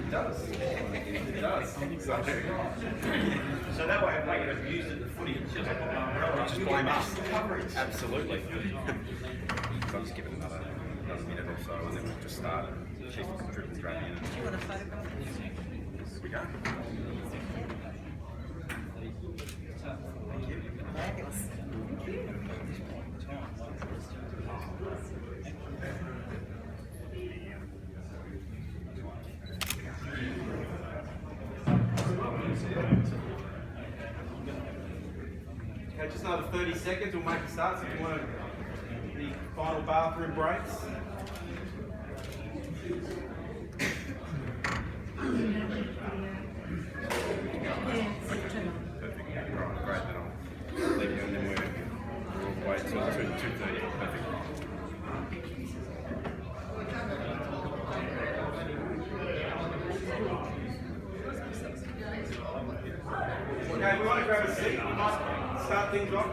It does. It does. So that way, if they get abused at the footy, it's just blame us. Absolutely. So I'll just give it another minute or so and then we'll just start and keep it dripping straight in. Do you want a photograph? Here we go. Thank you. Fabulous. Thank you. Okay, just another 30 seconds, we'll make a start. So if you want any final bathroom breaks. Perfect. Right, great. Then I'll leave you and then we'll wait till 2:30. Perfect. Okay, we want to grab a seat. We might start things off.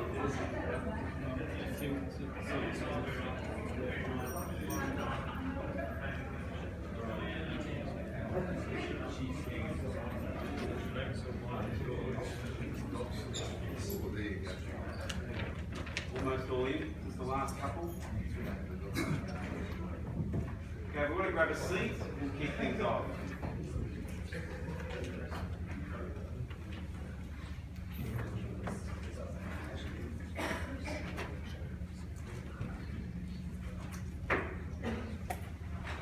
Almost all in. It's the last couple. Okay, we want to grab a seat and kick things off.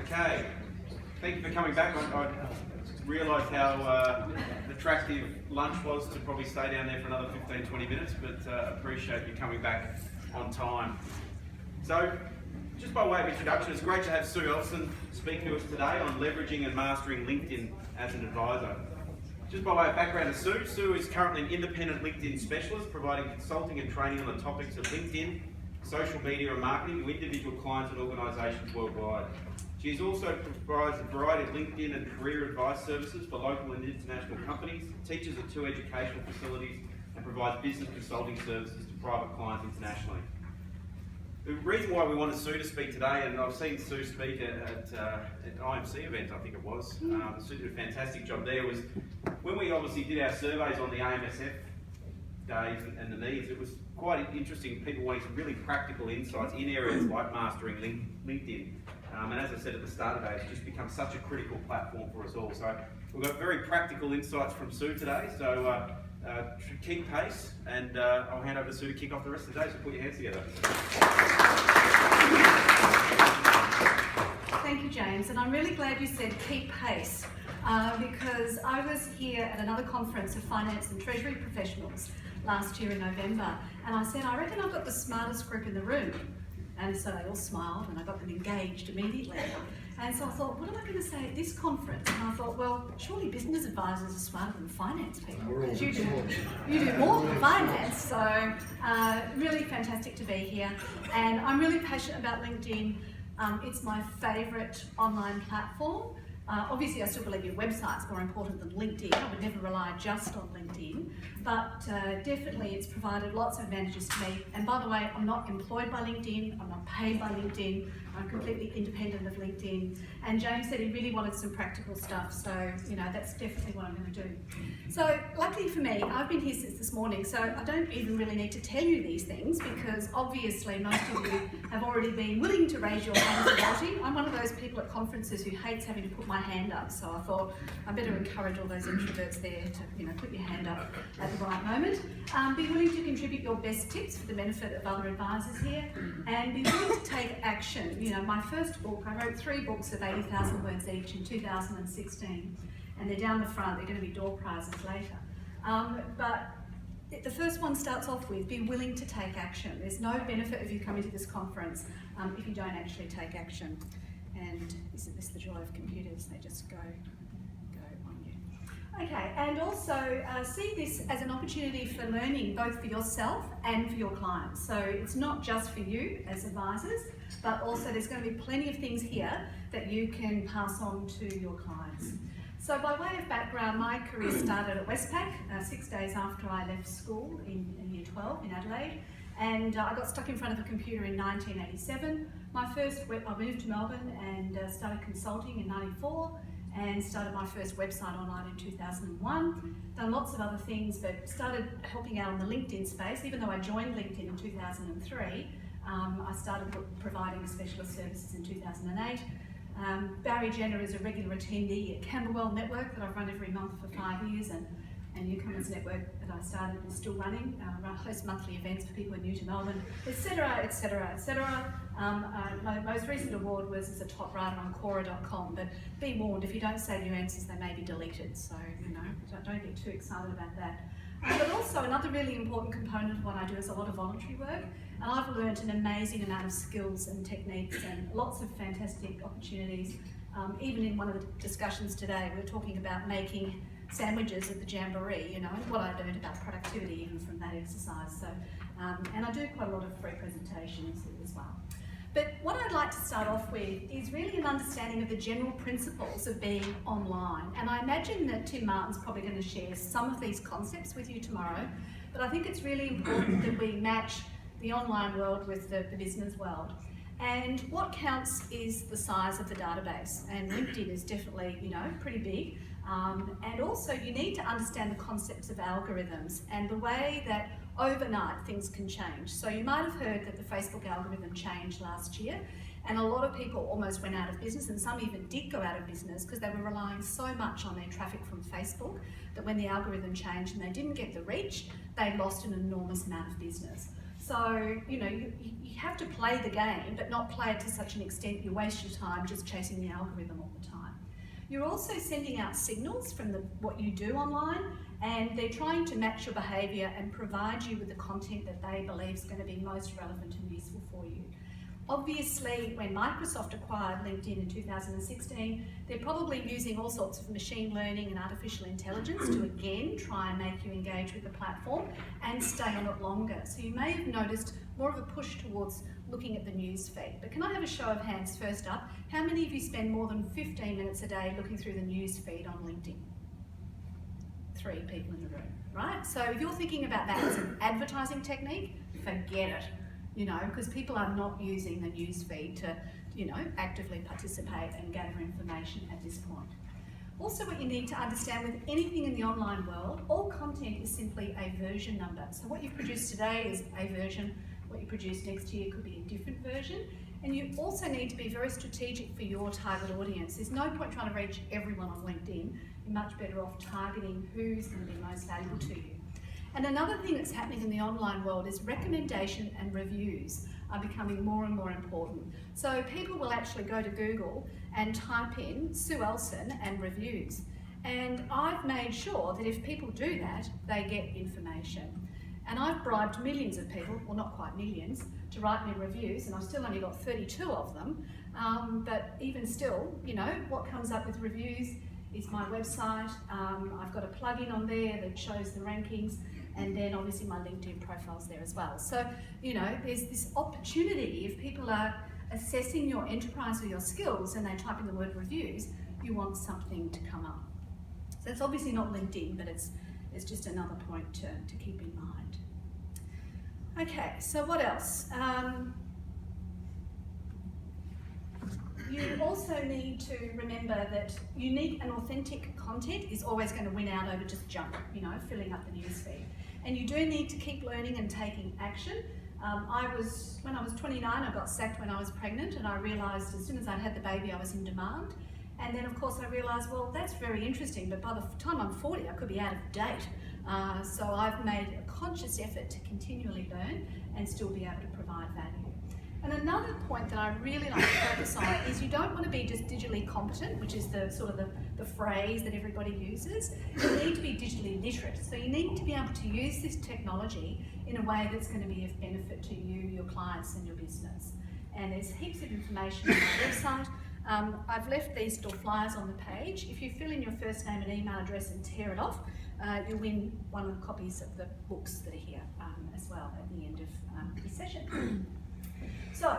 Okay, thank you for coming back. I realised how attractive lunch was to probably stay down there for another 15-20 minutes, but appreciate you coming back on time. So, just by way of introduction, it's great to have Sue Elson speak to us today on leveraging and mastering LinkedIn as an advisor. Just by way of background to Sue, Sue is currently an independent LinkedIn specialist providing consulting and training on the topics of LinkedIn, social media and marketing to individual clients and organisations worldwide. She has also provides a variety of LinkedIn and career advice services for local and international companies, teaches at 2 educational facilities, and provides business consulting services to private clients internationally. The reason why we wanted Sue to speak today, and I've seen Sue speak at IMC event, I think it was. Sue did a fantastic job there. Was when we obviously did our surveys on the AMSF days and the needs, it was quite interesting. People wanting some really practical insights in areas like mastering LinkedIn. And as I said at the start of the day, it's just become such a critical platform for us all. So we've got very practical insights from Sue today. So keep pace, and I'll hand over to Sue to kick off the rest of the day. So put your hands together. Thank you, James, and I'm really glad you said keep pace because I was here at another conference of finance and treasury professionals last year in November, and I said, I reckon I've got the smartest group in the room. And so they all smiled and I got them engaged immediately. And so I thought, what am I going to say at this conference? And I thought, well, surely business advisors are smarter than finance people. Because you do more than finance. So really fantastic to be here. And I'm really passionate about LinkedIn. It's my favourite online platform. Obviously, I still believe your website's more important than LinkedIn. I would never rely just on LinkedIn, but definitely it's provided lots of advantages to me. And by the way, I'm not employed by LinkedIn, I'm not paid by LinkedIn. I'm completely independent of LinkedIn. And James said he really wanted some practical stuff, so that's definitely what I'm going to do. So luckily for me, I've been here since this morning, so I don't even really need to tell you these things because obviously most of you have already been willing to raise your hands for voting. I'm one of those people at conferences who hates having to put my hand up, so I thought I better encourage all those introverts there to put your hand up at the right moment. Be willing to contribute your best tips for the benefit of other advisors here, and be willing to take action. My first book, I wrote 3 books of 80,000 words each in 2016, and they're down the front. They're going to be door prizes later. But the first one starts off with be willing to take action. There's no benefit of you coming to this conference if you don't actually take action. And isn't this the joy of computers? They just go on you. Okay, and also see this as an opportunity for learning both for yourself and for your clients. So it's not just for you as advisors, but also there's going to be plenty of things here that you can pass on to your clients. So by way of background, my career started at Westpac 6 days after I left school in year 12 in Adelaide, and I got stuck in front of a computer in 1987. I moved to Melbourne and started consulting in 94 and started my first website online in 2001. Done lots of other things, but started helping out on the LinkedIn space. Even though I joined LinkedIn in 2003, I started providing specialist services in 2008. Barry Jenner is a regular attendee at Camberwell Network that I've run every month for 5 years, and Newcomers Network that I started is still running. I host monthly events for people who are new to Melbourne, etc, etc, etc. My most recent award was as a top writer on Quora.com, but be warned, if you don't save your answers, they may be deleted, so don't get too excited about that. But also another really important component of what I do is a lot of voluntary work, and I've learned an amazing amount of skills and techniques and lots of fantastic opportunities. Even in one of the discussions today, we were talking about making sandwiches at the Jamboree, and what I learned about productivity even from that exercise. So, and I do quite a lot of free presentations as well. But what I'd like to start off with is really an understanding of the general principles of being online. And I imagine that Tim Martin's probably going to share some of these concepts with you tomorrow, but I think it's really important that we match the online world with the business world. And what counts is the size of the database, and LinkedIn is definitely, pretty big. And also you need to understand the concepts of algorithms and the way that overnight things can change. So you might have heard that the Facebook algorithm changed last year, and a lot of people almost went out of business, and some even did go out of business because they were relying so much on their traffic from Facebook that when the algorithm changed and they didn't get the reach, they lost an enormous amount of business. So, you have to play the game, but not play it to such an extent you waste your time just chasing the algorithm all the time. You're also sending out signals from what you do online, and they're trying to match your behaviour and provide you with the content that they believe is going to be most relevant and useful for you. Obviously, when Microsoft acquired LinkedIn in 2016, they're probably using all sorts of machine learning and artificial intelligence to again try and make you engage with the platform and stay on it longer. So you may have noticed more of a push towards looking at the news feed. But can I have a show of hands first up? How many of you spend more than 15 minutes a day looking through the news feed on LinkedIn? 3 people in the room, right? So if you're thinking about that as an advertising technique, forget it. Because people are not using the news feed to, actively participate and gather information at this point. Also, what you need to understand with anything in the online world, all content is simply a version number. So what you've produced today is a version, what you produce next year could be a different version. And you also need to be very strategic for your target audience. There's no point trying to reach everyone on LinkedIn. You're much better off targeting who's going to be most valuable to you. And another thing that's happening in the online world is recommendation and reviews are becoming more and more important. So people will actually go to Google and type in Sue Elson and reviews. And I've made sure that if people do that, they get information. And I've bribed millions of people, well not quite millions, to write me reviews, and I've still only got 32 of them. But even still, what comes up with reviews is my website. I've got a plugin on there that shows the rankings, and then obviously my LinkedIn profile's there as well. So, there's this opportunity. If people are assessing your enterprise or your skills and they type in the word reviews, you want something to come up. So it's obviously not LinkedIn, but it's just another point to keep in mind. Okay, so what else? You also need to remember that unique and authentic content is always going to win out over just junk, you know, filling up the newsfeed. And you do need to keep learning and taking action. When I was 29, I got sacked when I was pregnant, and I realised as soon as I'd had the baby, I was in demand. And then, of course, I realised, well, that's very interesting, but by the time I'm 40, I could be out of date. So I've made a conscious effort to continually learn and still be able to provide value. And another point that I really like to focus on is you don't want to be just digitally competent, which is the sort of the phrase that everybody uses. You need to be digitally literate. So you need to be able to use this technology in a way that's going to be of benefit to you, your clients and your business. And there's heaps of information on our website. I've left these little flyers on the page. If you fill in your first name and email address and tear it off, you'll win one of the copies of the books that are here as well at the end of the session. So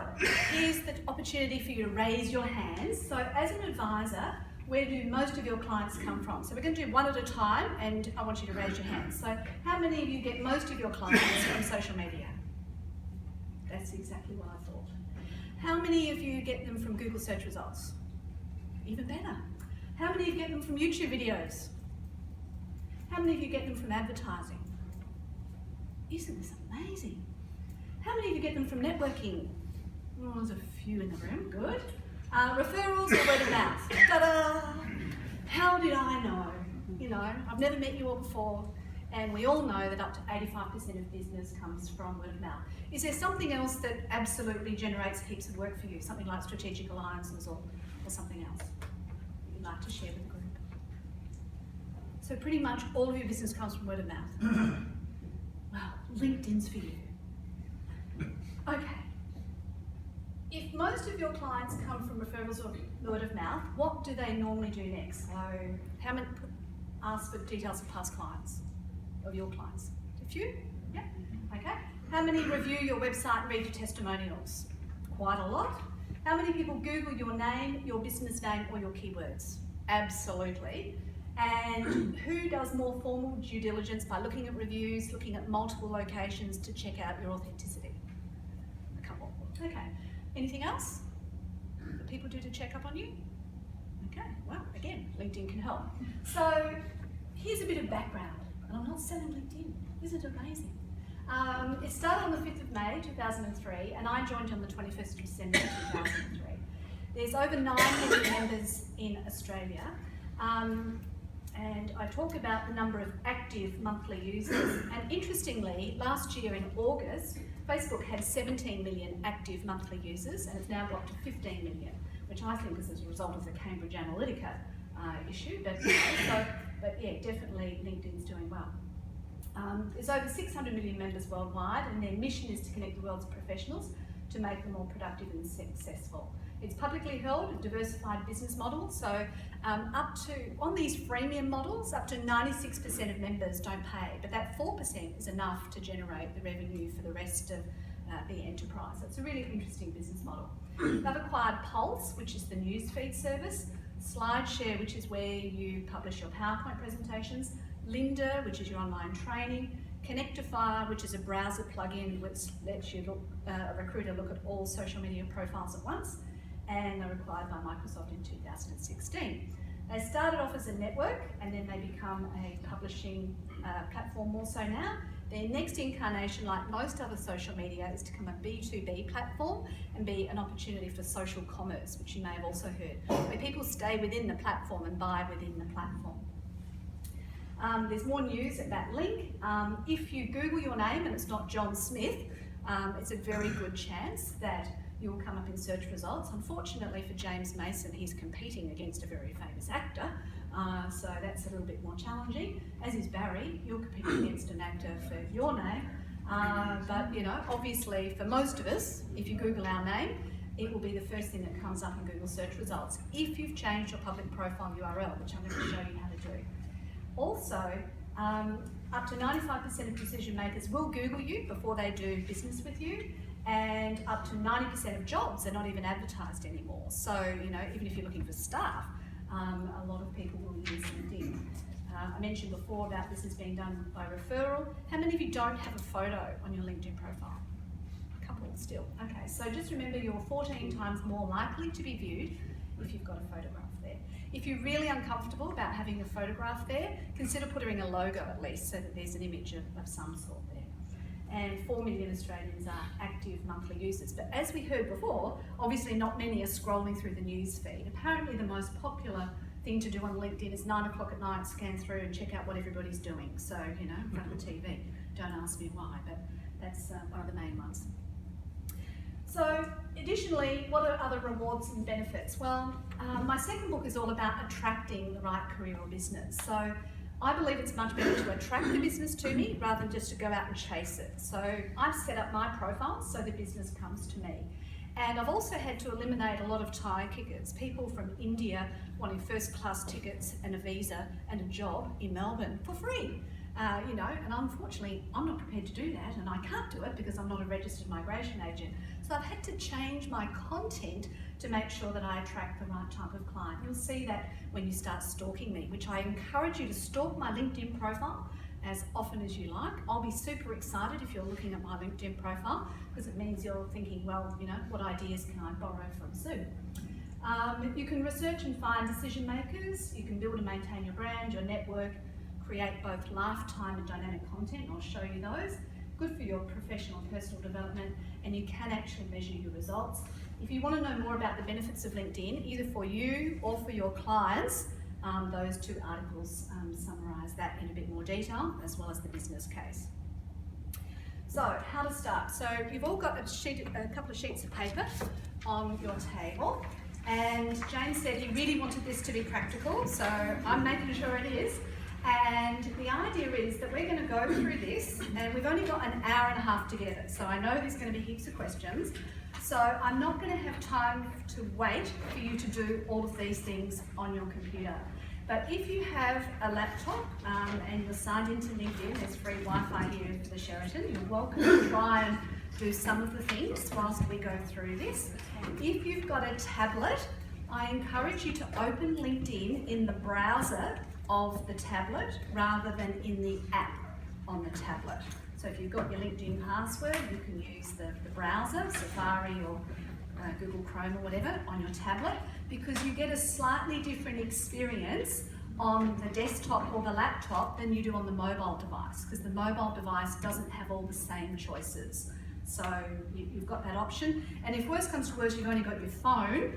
here's the opportunity for you to raise your hands. So as an advisor, where do most of your clients come from? So we're going to do one at a time, and I want you to raise your hands. So how many of you get most of your clients from social media? That's exactly what I thought. How many of you get them from Google search results? Even better. How many of you get them from YouTube videos? How many of you get them from advertising? Isn't this amazing? How many of you get them from networking? Oh, there's a few in the room, good. Referrals or word of mouth? Ta-da! How did I know? You know, I've never met you all before, and we all know that up to 85% of business comes from word of mouth. Is there something else that absolutely generates heaps of work for you? Something like strategic alliances or something else that you'd like to share with the group? So pretty much all of your business comes from word of mouth. Well, LinkedIn's for you. Okay. If most of your clients come from referrals or word of mouth, what do they normally do next? So, how many ask for details of past clients, of your clients? A few? Yeah. Okay. How many review your website and read your testimonials? Quite a lot. How many people Google your name, your business name, or your keywords? Absolutely. And who does more formal due diligence by looking at reviews, looking at multiple locations to check out your authenticity? A couple. Okay. Anything else that people do to check up on you? Okay, well, again, LinkedIn can help. So here's a bit of background, and I'm not selling LinkedIn. Isn't it amazing? It started on the 5th of May 2003, and I joined on the 21st of December 2003. There's over 9 million members in Australia, and I talk about the number of active monthly users. And interestingly, last year in August, Facebook had 17 million active monthly users, and it's now got to 15 million, which I think is as a result of the Cambridge Analytica issue. But yeah, definitely LinkedIn's doing well. There's over 600 million members worldwide, and their mission is to connect the world's professionals to make them more productive and successful. It's publicly held, a diversified business model, so on these freemium models, up to 96% of members don't pay, but that 4% is enough to generate the revenue for the rest of the enterprise. So it's a really interesting business model. They've acquired Pulse, which is the newsfeed service, SlideShare, which is where you publish your PowerPoint presentations, Lynda, which is your online training, Connectify, which is a browser plugin which lets you a recruiter look at all social media profiles at once, and they're acquired by Microsoft in 2016. They started off as a network, and then they become a publishing platform also now. Their next incarnation, like most other social media, is to become a B2B platform and be an opportunity for social commerce, which you may have also heard, where people stay within the platform and buy within the platform. There's more news at that link. If you Google your name and it's not John Smith, it's a very good chance that you'll come up in search results. Unfortunately for James Mason, he's competing against a very famous actor, so that's a little bit more challenging. As is Barry, you're competing against an actor for your name, but you know, obviously for most of us, if you Google our name, it will be the first thing that comes up in Google search results if you've changed your public profile URL, which I'm going to show you how to do. Also, up to 95% of decision makers will Google you before they do business with you, and up to 90% of jobs are not even advertised anymore. So, you know, even if you're looking for staff, a lot of people will use LinkedIn. I mentioned before about this is being done by referral. How many of you don't have a photo on your LinkedIn profile? A couple still. Okay, so just remember you're 14 times more likely to be viewed if you've got a photograph there. If you're really uncomfortable about having a photograph there, consider putting a logo at least so that there's an image of some sort there. And 4 million Australians are active monthly users. But as we heard before, obviously not many are scrolling through the news feed. Apparently the most popular thing to do on LinkedIn is 9 o'clock at night, scan through and check out what everybody's doing. So, you know, in front of the TV. Don't ask me why, but that's one of the main ones. So, additionally, what are other rewards and benefits? Well, my second book is all about attracting the right career or business. So, I believe it's much better to attract the business to me rather than just to go out and chase it. So, I've set up my profile so the business comes to me. And I've also had to eliminate a lot of tire kickers, people from India wanting first class tickets and a visa and a job in Melbourne for free. You know, and unfortunately I'm not prepared to do that, and I can't do it because I'm not a registered migration agent. So I've had to change my content to make sure that I attract the right type of client. You'll see that when you start stalking me, which I encourage you to stalk my LinkedIn profile as often as you like. I'll be super excited if you're looking at my LinkedIn profile because it means you're thinking, well, you know, what ideas can I borrow from Sue? You can research and find decision makers. You can build and maintain your brand, your network, create both lifetime and dynamic content. I'll show you those. Good for your professional and personal development, and you can actually measure your results. If you want to know more about the benefits of LinkedIn, either for you or for your clients, those two articles summarise that in a bit more detail, as well as the business case. So, how to start? So, you've all got a couple of sheets of paper on your table, and James said he really wanted this to be practical, so I'm making sure it is. And the idea is that we're going to go through this, and we've only got an hour and a half together, so I know there's going to be heaps of questions. So I'm not going to have time to wait for you to do all of these things on your computer. But if you have a laptop and you're signed into LinkedIn, there's free Wi-Fi here for the Sheraton, you're welcome to try and do some of the things whilst we go through this. If you've got a tablet, I encourage you to open LinkedIn in the browser of the tablet rather than in the app on the tablet. So if you've got your LinkedIn password, you can use the browser, Safari or Google Chrome or whatever, on your tablet, because you get a slightly different experience on the desktop or the laptop than you do on the mobile device, because the mobile device doesn't have all the same choices. So you've got that option, and if worse comes to worse, you've only got your phone.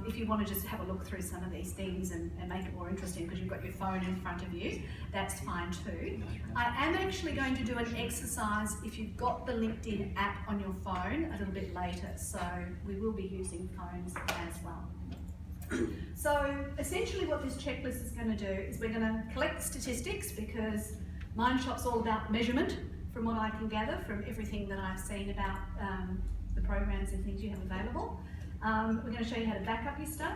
If you want to just have a look through some of these things and make it more interesting because you've got your phone in front of you, that's fine too. I am actually going to do an exercise if you've got the LinkedIn app on your phone a little bit later, so we will be using phones as well. So essentially what this checklist is going to do is we're going to collect statistics, because Mindshop's all about measurement, from what I can gather from everything that I've seen about the programs and things you have available. We're going to show you how to back up your stuff,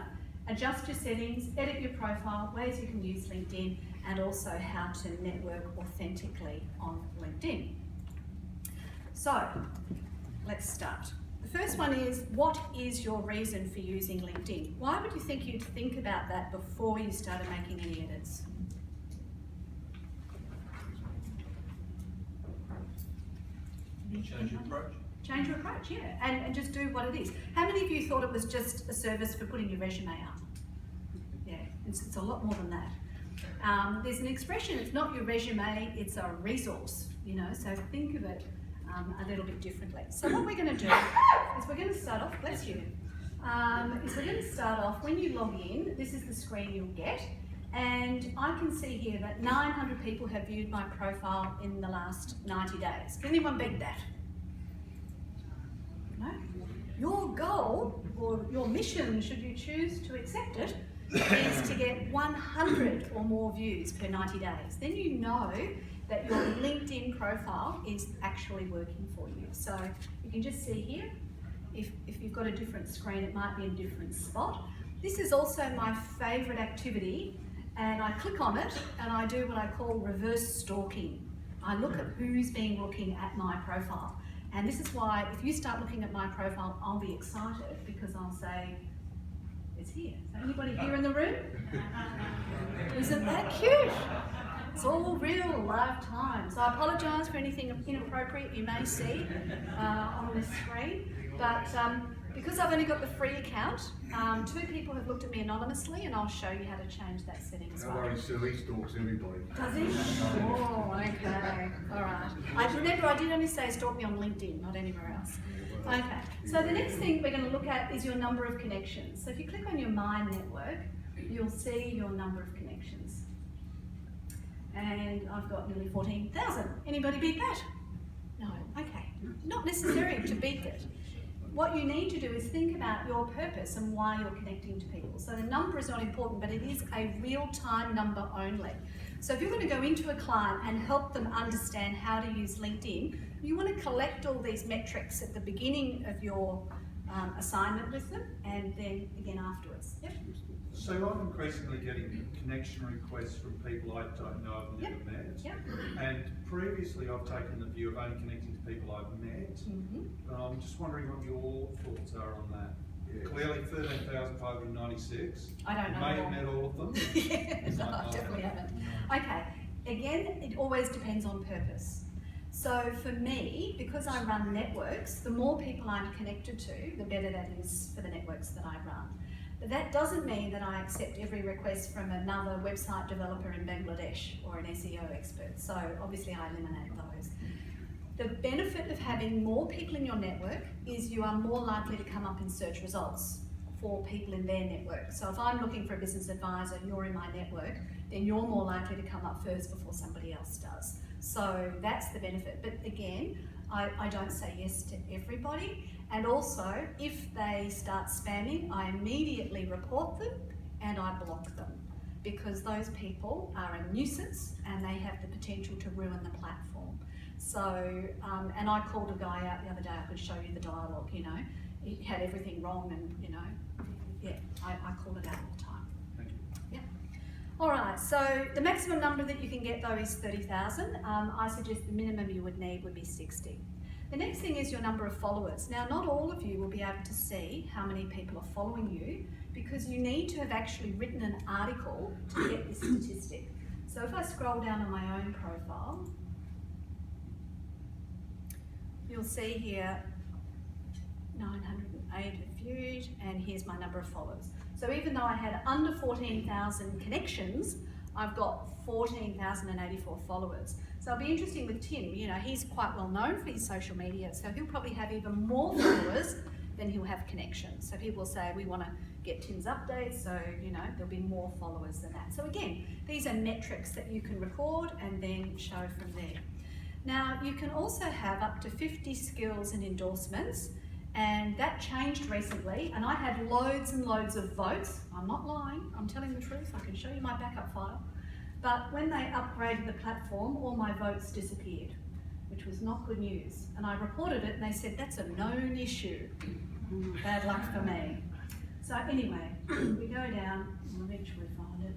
adjust your settings, edit your profile, ways you can use LinkedIn, and also how to network authentically on LinkedIn. So, let's start. The first one is, what is your reason for using LinkedIn? Why would you think you'd think about that before you started making any edits? Change your approach. Change your approach, yeah, and just do what it is. How many of you thought it was just a service for putting your resume up? Yeah, it's a lot more than that. There's an expression, it's not your resume, it's a resource, you know, so think of it a little bit differently. So what we're going to do is we're going to start off, bless you, when you log in, this is the screen you'll get. And I can see here that 900 people have viewed my profile in the last 90 days. Can anyone beat that? No? Your goal, or your mission, should you choose to accept it, is to get 100 or more views per 90 days. Then you know that your LinkedIn profile is actually working for you. So you can just see here, if you've got a different screen, it might be in a different spot. This is also my favourite activity. And I click on it and I do what I call reverse stalking. I look at who's been looking at my profile. And this is why if you start looking at my profile, I'll be excited because I'll say, it's here. So anybody here in the room? Isn't that cute? It's all real, live time. So I apologise for anything inappropriate you may see on this screen. But because I've only got the free account, 2 people have looked at me anonymously, and I'll show you how to change that setting as well. No worries, Sue, he stalks everybody. Does he? Oh, okay. All right. I did only say stalk me on LinkedIn, not anywhere else. Okay. So the next thing we're going to look at is your number of connections. So if you click on your My Network, you'll see your number of connections. And I've got nearly 14,000. Anybody beat that? No. Okay. Not necessary to beat it. What you need to do is think about your purpose and why you're connecting to people. So the number is not important, but it is a real-time number only. So if you're going to go into a client and help them understand how to use LinkedIn, you want to collect all these metrics at the beginning of your assignment with them, and then again afterwards. Yep. So I'm increasingly getting connection requests from people I don't know I've never met. Yep. And previously I've taken the view of only connecting to people I've met. But I'm just wondering what your thoughts are on that. Yeah. Clearly 13,596. I don't know. May have met all of them. Yeah, no, I definitely haven't. Okay, again, it always depends on purpose. So for me, because I run networks, the more people I'm connected to, the better that is for the networks that I run. But that doesn't mean that I accept every request from another website developer in Bangladesh or an SEO expert. So obviously I eliminate those. The benefit of having more people in your network is you are more likely to come up in search results for people in their network. So if I'm looking for a business advisor and you're in my network, then you're more likely to come up first before somebody else does. So that's the benefit. But again, I don't say yes to everybody. And also, if they start spamming, I immediately report them and I block them, because those people are a nuisance and they have the potential to ruin the platform. So, and I called a guy out the other day, I could show you the dialogue, you know, he had everything wrong, and you know, yeah, I call it out all the time. Thank you. Yeah. All right, so the maximum number that you can get though is 30,000. I suggest the minimum you would need would be 60. The next thing is your number of followers. Now, not all of you will be able to see how many people are following you, because you need to have actually written an article to get this statistic. So if I scroll down on my own profile, you'll see here 908 viewed, and here's my number of followers. So even though I had under 14,000 connections, I've got 14,084 followers. So it'll be interesting with Tim, you know, he's quite well known for his social media, so he'll probably have even more followers than he'll have connections. So people will say, we want to get Tim's updates, so, you know, there'll be more followers than that. So again, these are metrics that you can record and then show from there. Now, you can also have up to 50 skills and endorsements, and that changed recently, and I had loads and loads of votes. I'm not lying, I'm telling the truth, I can show you my backup file. But when they upgraded the platform, all my votes disappeared, which was not good news. And I reported it and they said, that's a known issue. Bad luck for me. So anyway, we go down and we'll eventually find it.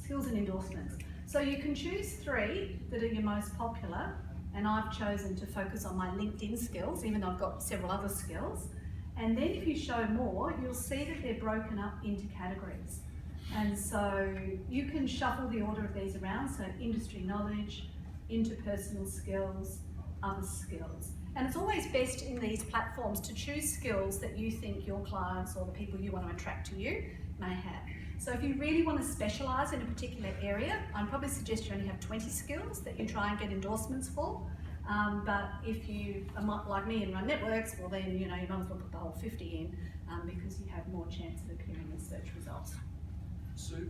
Skills and endorsements. So you can choose 3 that are your most popular, and I've chosen to focus on my LinkedIn skills, even though I've got several other skills. And then if you show more, you'll see that they're broken up into categories. And so you can shuffle the order of these around, so industry knowledge, interpersonal skills, other skills. And it's always best in these platforms to choose skills that you think your clients or the people you want to attract to you may have. So if you really want to specialise in a particular area, I'd probably suggest you only have 20 skills that you try and get endorsements for. But if you are like me and run networks, well then, you know, you might as well put the whole 50 in because you have more chance of appearing in search results. Sue,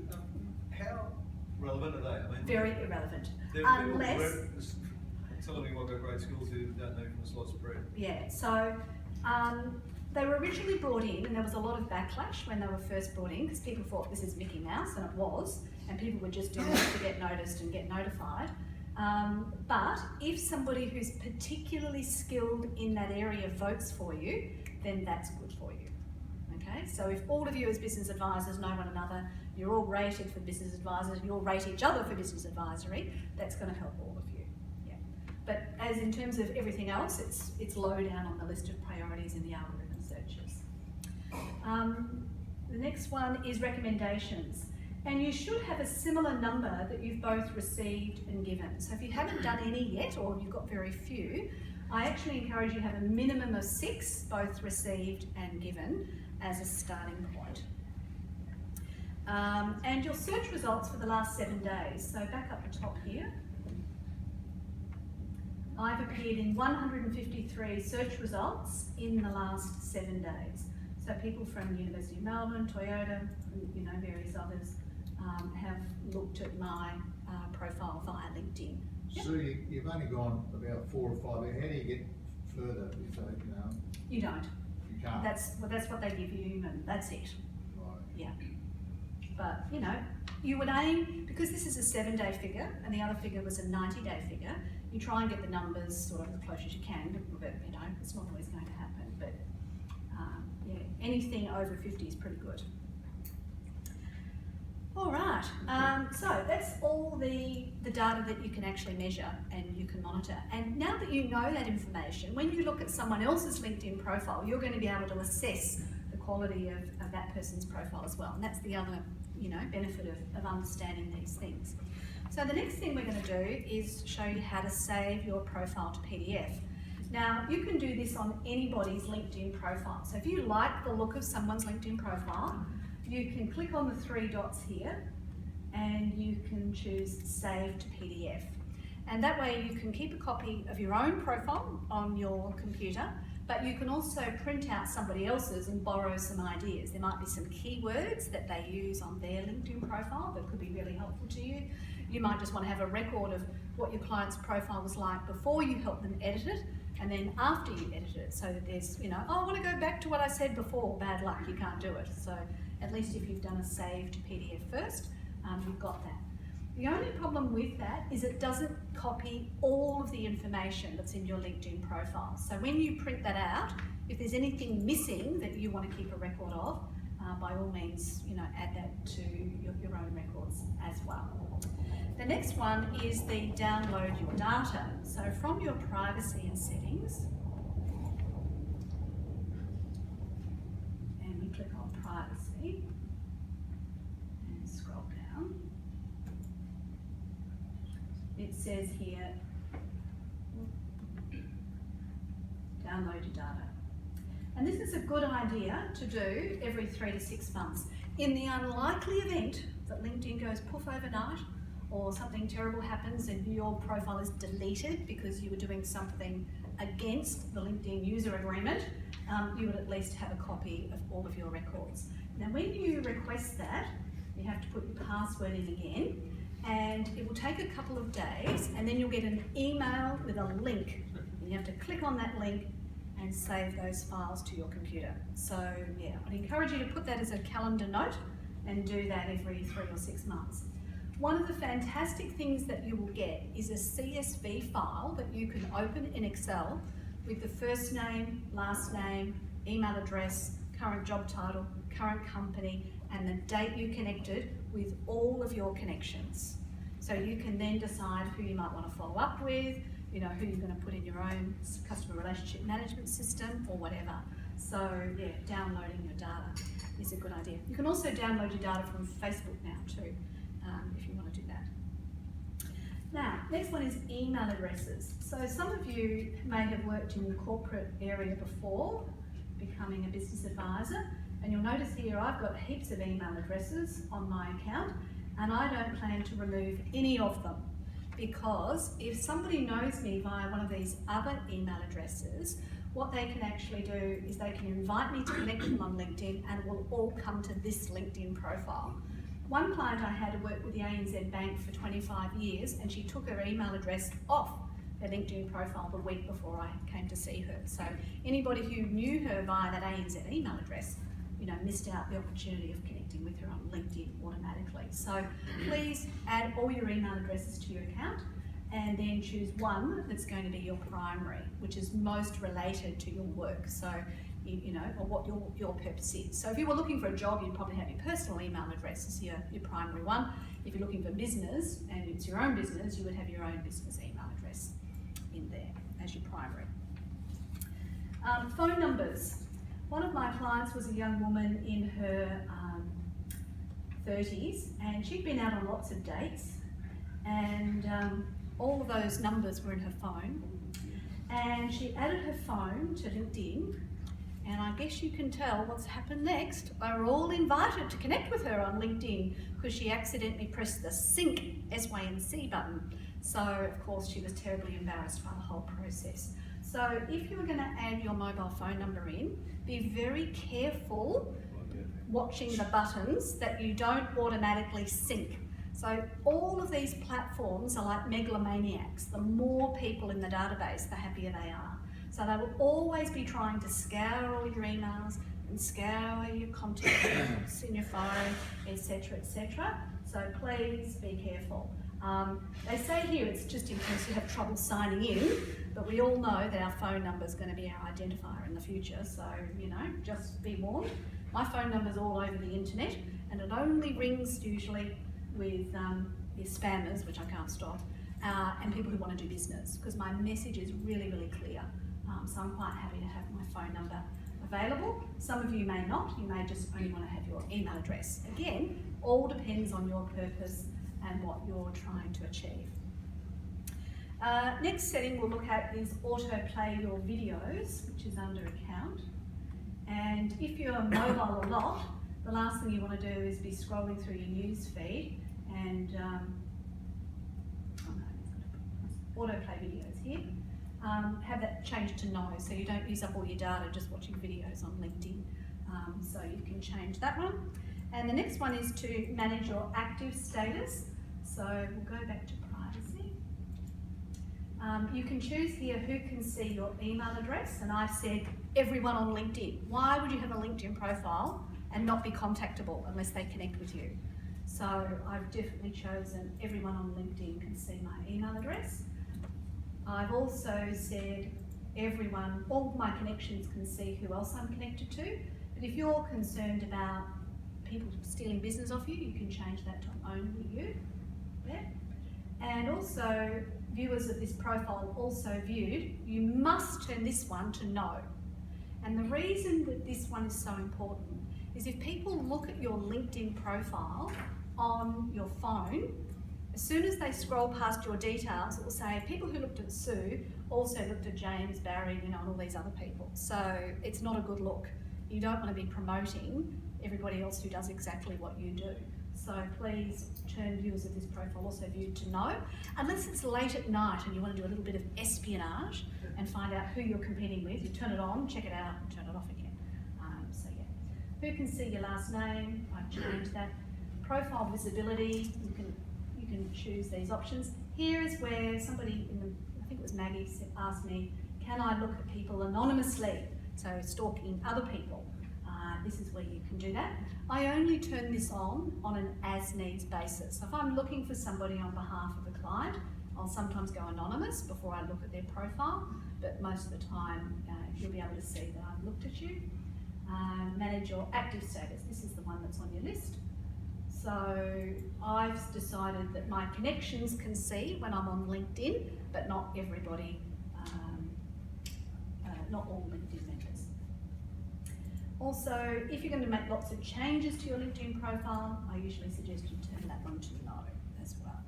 how relevant are they? I mean, Very irrelevant. they're Unless, telling me what got great skills who don't know from a slice of bread. yeah, so they were originally brought in, and there was a lot of backlash when they were first brought in, because people thought this is Mickey Mouse, and it was, and people were just doing it to get noticed and get notified. But if somebody who's particularly skilled in that area votes for you, then that's good for you. Okay, so if all of you as business advisors know one another, you're all rated for business advisors, you all rate each other for business advisory, that's going to help all of you. Yeah. But as in terms of everything else, it's low down on the list of priorities in the algorithm searches. The next one is recommendations. And you should have a similar number that you've both received and given. So if you haven't done any yet, or you've got very few, I actually encourage you to have a minimum of 6, both received and given, as a starting point. And your search results for the last 7 days. So back up the top here. I've appeared in 153 search results in the last 7 days. So people from the University of Melbourne, Toyota, you know, various others have looked at my profile via LinkedIn. Yep. So you've only gone about 4 or 5. How do you get further? You say, you know, You don't. you can't. That's what they give you, and that's it. Right. Yeah. But you know, you would aim, because this is a 7-day figure and the other figure was a 90-day figure. You try and get the numbers sort of as close as you can, but you know, it's not always going to happen. But yeah, anything over 50 is pretty good. All right, so that's all the data that you can actually measure and you can monitor. And now that you know that information, when you look at someone else's LinkedIn profile, you're going to be able to assess the quality of that person's profile as well. And that's the other, you know, benefit of understanding these things. So the next thing we're going to do is show you how to save your profile to PDF. Now, you can do this on anybody's LinkedIn profile. So if you like the look of someone's LinkedIn profile, you can click on the 3 dots here and you can choose Save to PDF. And that way you can keep a copy of your own profile on your computer, but you can also print out somebody else's and borrow some ideas. There might be some keywords that they use on their LinkedIn profile that could be really helpful to you. You might just want to have a record of what your client's profile was like before you help them edit it, and then after you edit it, so that there's, you know, oh, I want to go back to what I said before, bad luck, you can't do it. So at least if you've done a save to PDF first, you've got that. The only problem with that is it doesn't copy all of the information that's in your LinkedIn profile. So when you print that out, if there's anything missing that you want to keep a record of, by all means, you know, add that to your own records as well. The next one is the download your data. So from your privacy and settings, and we click on privacy and scroll down. It says here, download your data. And this is a good idea to do every 3 to 6 months. In the unlikely event that LinkedIn goes poof overnight, or something terrible happens and your profile is deleted because you were doing something against the LinkedIn user agreement, you would at least have a copy of all of your records. Now when you request that, you have to put your password in again, and it will take a couple of days, and then you'll get an email with a link. And you have to click on that link and save those files to your computer. So yeah, I'd encourage you to put that as a calendar note and do that every 3 or 6 months. One of the fantastic things that you will get is a CSV file that you can open in Excel with the first name, last name, email address, current job title, current company, and the date you connected with all of your connections. So you can then decide who you might want to follow up with, you know, who you're going to put in your own customer relationship management system or whatever. So yeah, downloading your data is a good idea. You can also download your data from Facebook now too, if you want to do that. Now, next one is email addresses. So some of you may have worked in the corporate area before, becoming a business advisor, and you'll notice here I've got heaps of email addresses on my account, and I don't plan to remove any of them, because if somebody knows me via one of these other email addresses, what they can actually do is they can invite me to connect with them on LinkedIn, and it will all come to this LinkedIn profile. One client I had worked with the ANZ Bank for 25 years, and she took her email address off her LinkedIn profile the week before I came to see her. So anybody who knew her via that ANZ email address, you know, missed out the opportunity of connecting with her on LinkedIn automatically. So please add all your email addresses to your account, and then choose one that's going to be your primary, which is most related to your work. So, you know, or what your purpose is. So if you were looking for a job, you'd probably have your personal email address as your primary one. If you're looking for business and it's your own business, you would have your own business email address in there as your primary. Phone numbers. One of my clients was a young woman in her 30s, and she'd been out on lots of dates, and all of those numbers were in her phone, and she added her phone to LinkedIn, and I guess you can tell what's happened next. They were all invited to connect with her on LinkedIn because she accidentally pressed the sync, S-Y-N-C button. So of course she was terribly embarrassed by the whole process. So if you're going to add your mobile phone number in, be very careful watching the buttons that you don't automatically sync. So all of these platforms are like megalomaniacs. The more people in the database, the happier they are. So they will always be trying to scour all your emails and scour your contacts in your phone, etc., etc. So please be careful. They say here it's just in case you have trouble signing in, but we all know that our phone number is going to be our identifier in the future. So, you know, just be warned. My phone number's all over the internet, and it only rings usually with the spammers, which I can't stop, and people who want to do business, because my message is really, really clear. So I'm quite happy to have my phone number available. Some of you may not. You may just only want to have your email address. Again, all depends on your purpose and what you're trying to achieve. Next setting we'll look at is autoplay your videos, which is under account. And if you're mobile a lot, the last thing you want to do is be scrolling through your news feed and autoplay videos here. Have that changed to no, so you don't use up all your data just watching videos on LinkedIn. So you can change that one. And the next one is to manage your active status. So we'll go back to privacy. You can choose here who can see your email address, and I've said everyone on LinkedIn. Why would you have a LinkedIn profile and not be contactable unless they connect with you? So I've definitely chosen everyone on LinkedIn can see my email address. I've also said everyone, all my connections can see who else I'm connected to. But if you're concerned about people stealing business off you, you can change that to only you. Yeah. And also, viewers of this profile also viewed, you must turn this one to no. And the reason that this one is so important is if people look at your LinkedIn profile on your phone, as soon as they scroll past your details, it will say people who looked at Sue also looked at James, Barry, you know, and all these other people. So it's not a good look. You don't want to be promoting everybody else who does exactly what you do. So please turn viewers of this profile also viewed to no, unless it's late at night and you want to do a little bit of espionage and find out who you're competing with. You turn it on, check it out, and turn it off again. So yeah, who can see your last name? I've changed that. Profile visibility, you can choose these options. Here is where somebody, I think it was Maggie, asked me, can I look at people anonymously? So stalking other people. This is where you can do that. I only turn this on an as-needs basis. So if I'm looking for somebody on behalf of a client, I'll sometimes go anonymous before I look at their profile, but most of the time you'll be able to see that I've looked at you. Manage your active status. This is the one that's on your list. So I've decided that my connections can see when I'm on LinkedIn, but not everybody, not all LinkedIn members. Also, if you're going to make lots of changes to your LinkedIn profile, I usually suggest you turn that one to no as well.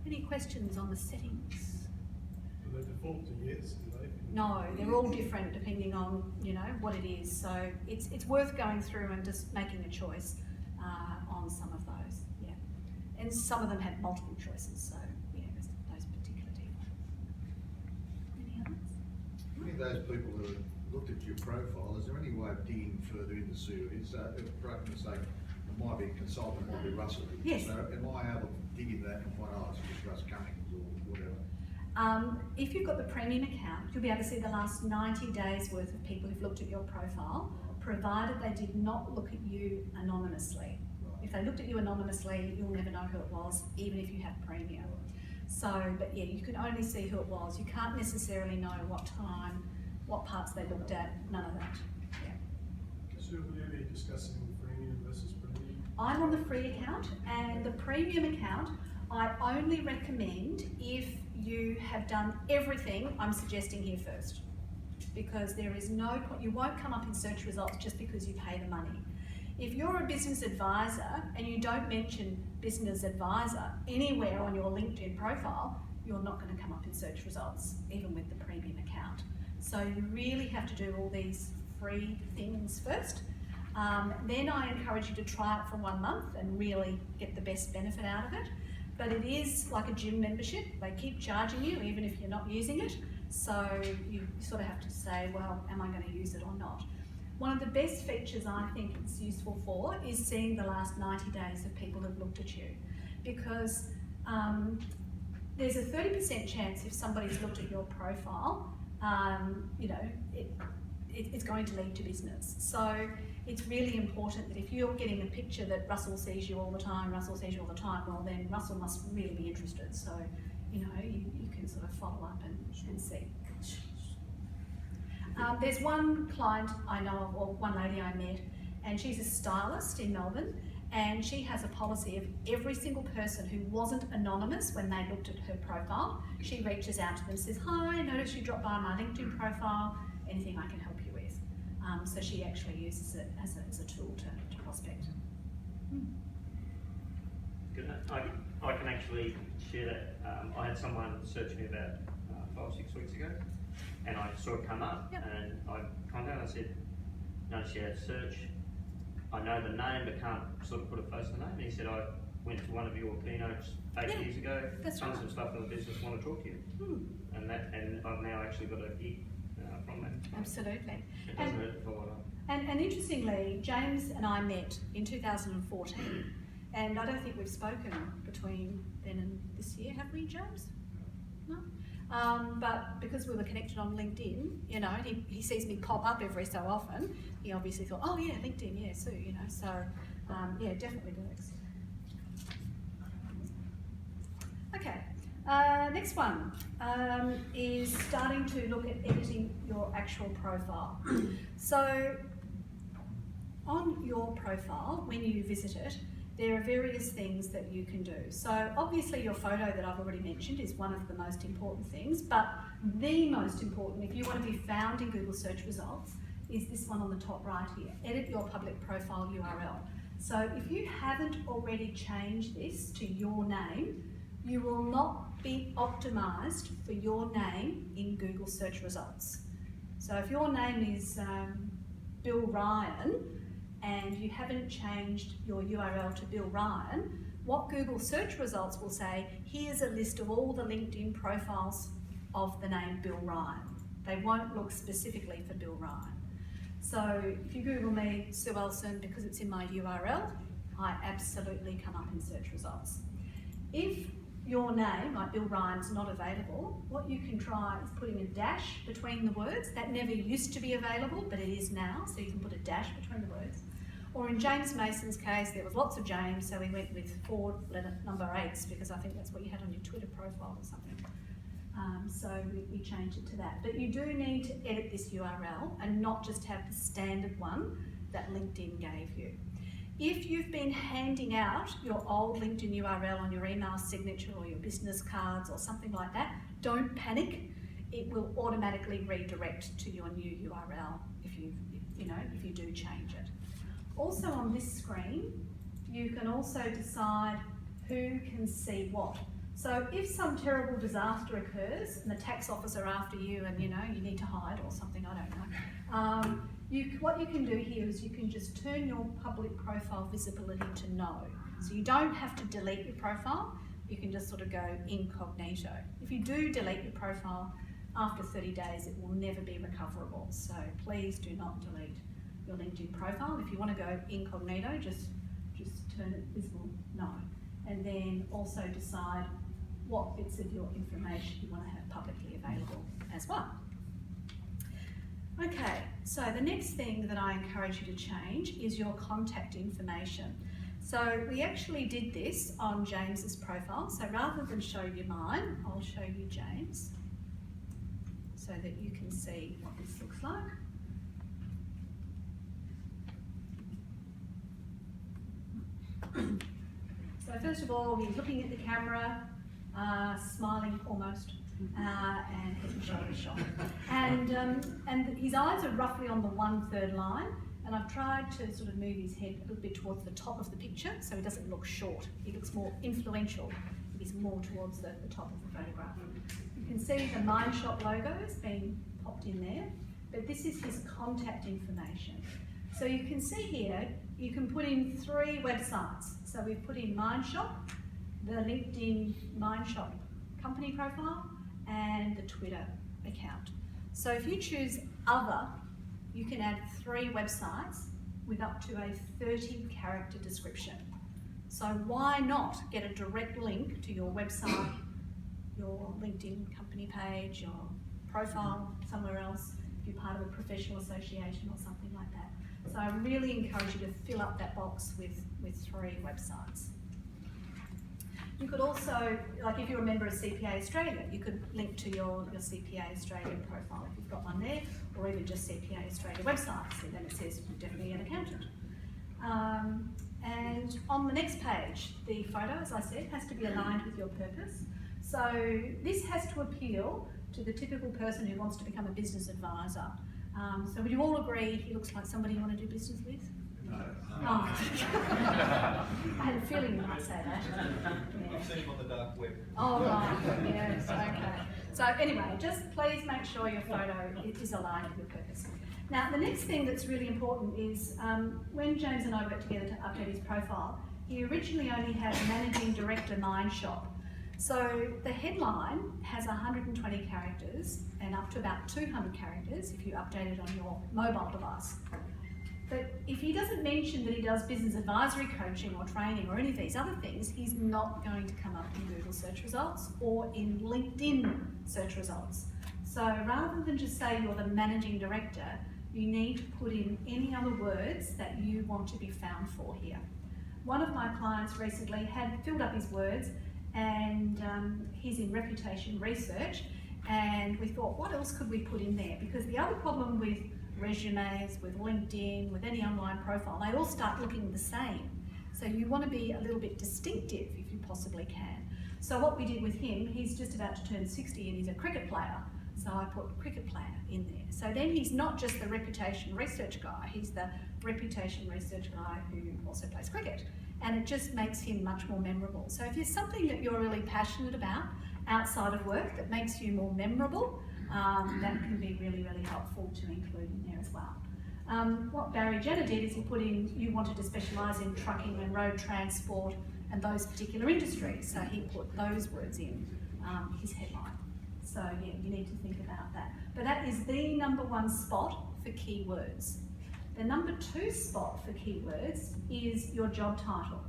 Any questions on the settings? Do they default to yes, do they? No, they're all different depending on, you know, what it is. So it's worth going through and just making a choice on some of those, yeah. And some of them have multiple choices, so yeah, there's those particular defaults. Any others? Any of those people who have looked at your profile, is there any way of digging further into Sue? For argument's sake, it might be a consultant, it might be Russell. Yes. So am I able to dig into that and find, oh, it's just Russ Cummings or whatever? If you've got the premium account, you'll be able to see the last 90 days worth of people who've looked at your profile, provided they did not look at you anonymously. If they looked at you anonymously, you'll never know who it was, even if you have premium. So, but yeah, you can only see who it was. You can't necessarily know what time, what parts they looked at, none of that. Yeah. So will you be discussing freemium versus premium? I'm on the free account, and the premium account, I only recommend if you have done everything I'm suggesting here first. Because there is no point, you won't come up in search results just because you pay the money. If you're a business advisor and you don't mention business advisor anywhere on your LinkedIn profile, you're not going to come up in search results, even with the premium account. So you really have to do all these free things first. Then I encourage you to try it for 1 month and really get the best benefit out of it. But it is like a gym membership. They keep charging you even if you're not using it. So you sort of have to say, well, am I going to use it or not? One of the best features I think it's useful for is seeing the last 90 days of people who've looked at you. Because there's a 30% chance if somebody's looked at your profile, you know, it's going to lead to business. So it's really important that if you're getting a picture that Russell sees you all the time, well then Russell must really be interested. So, you know, you can sort of follow up and see. There's one client I know of, or one lady I met, and she's a stylist in Melbourne, and she has a policy of every single person who wasn't anonymous when they looked at her profile, she reaches out to them and says, hi, notice you dropped by my LinkedIn profile, anything I can help you with. So she actually uses it as a tool to prospect. Good. I can actually share that. I had someone search me about 5 or 6 weeks ago, and I saw it come up, Yep. and I contacted. I said, "Notice you had search. I know the name, but can't sort of put a face to the name." And he said, "I went to one of your keynotes 8 Yeah, years ago. that's Done right. some stuff in the business. Want to talk to you." And I've now actually got a gig from that. Absolutely. It doesn't hurt to follow it up. And interestingly, James and I met in 2014, and I don't think we've spoken between then and this year, have we, James? No? But because we were connected on LinkedIn, you know, and he sees me pop up every so often, he obviously thought, oh yeah, LinkedIn, yeah, Sue, you know, so yeah, it definitely works. Okay, next one is starting to look at editing your actual profile. So on your profile, when you visit it, there are various things that you can do. So obviously your photo that I've already mentioned is one of the most important things, but the most important, if you want to be found in Google search results, is this one on the top right here, edit your public profile URL. So if you haven't already changed this to your name, you will not be optimized for your name in Google search results. So if your name is Bill Ryan, and you haven't changed your URL to Bill Ryan, what Google search results will say, here's a list of all the LinkedIn profiles of the name Bill Ryan. They won't look specifically for Bill Ryan. So if you Google me, Sue Elson, because it's in my URL, I absolutely come up in search results. If your name, like Bill Ryan's, not available, what you can try is putting a dash between the words. That never used to be available, but it is now, so you can put a dash between the words. Or in James Mason's case, there was lots of James, so we went with 4 number 8s, because I think that's what you had on your Twitter profile or something. So we changed it to that. But you do need to edit this URL and not just have the standard one that LinkedIn gave you. If you've been handing out your old LinkedIn URL on your email signature or your business cards or something like that, don't panic. It will automatically redirect to your new URL if you do change it. Also on this screen, you can also decide who can see what. So if some terrible disaster occurs and the tax office are after you and you need to hide or something, I don't know. What you can do here is you can just turn your public profile visibility to no. So you don't have to delete your profile, you can just sort of go incognito. If you do delete your profile, after 30 days it will never be recoverable. So please do not delete your LinkedIn profile. If you want to go incognito, just turn it visible no. And then also decide what bits of your information you want to have publicly available as well. Okay, so the next thing that I encourage you to change is your contact information. So we actually did this on James's profile. So rather than show you mine, I'll show you James so that you can see what this looks like. So first of all, he's looking at the camera, smiling almost, and head and shoulders shot. And his eyes are roughly on the 1/3 line, And I've tried to sort of move his head a little bit towards the top of the picture so he doesn't look short. He looks more influential. He's more towards the top of the photograph. You can see the Mind Shop logo has been popped in there, but this is his contact information. So you can see here, you can put in 3 websites. So we've put in Mind Shop, the LinkedIn Mind Shop company profile, and the Twitter account. So if you choose Other, you can add 3 websites with up to a 30-character description. So why not get a direct link to your website, your LinkedIn company page, your profile somewhere else, if you're part of a professional association or something like that. So I really encourage you to fill up that box with 3 websites. You could also, like if you're a member of CPA Australia, you could link to your CPA Australia profile if you've got one there, or even just CPA Australia website, so then it says you're definitely an accountant. And on the next page, the photo, as I said, has to be aligned with your purpose. So this has to appeal to the typical person who wants to become a business advisor. So would you all agree he looks like somebody you want to do business with? No. Oh. I had a feeling you might say that. Yeah. I've seen him on the dark web. Oh, right, yes, okay. So anyway, just please make sure your photo is aligned with your purpose. Now, the next thing that's really important is when James and I worked together to update his profile, he originally only had Managing Director Mind Shop. So the headline has 120 characters and up to about 200 characters if you update it on your mobile device. But if he doesn't mention that he does business advisory coaching or training or any of these other things, he's not going to come up in Google search results or in LinkedIn search results. So rather than just say you're the managing director, you need to put in any other words that you want to be found for here. One of my clients recently had filled up his words and he's in reputation research, and we thought, what else could we put in there? Because the other problem with resumes, with LinkedIn, with any online profile, they all start looking the same. So you want to be a little bit distinctive if you possibly can. So what we did with him, he's just about to turn 60 and he's a cricket player. So I put cricket player in there. So then he's not just the reputation research guy, he's the reputation research guy who also plays cricket. And it just makes him much more memorable. So if there's something that you're really passionate about outside of work that makes you more memorable, that can be really, really helpful to include in there as well. What Barry Jenner did is he put in, you wanted to specialise in trucking and road transport and those particular industries. So he put those words in his headline. So yeah, you need to think about that. But that is the #1 spot for keywords. The #2 spot for keywords is your job title.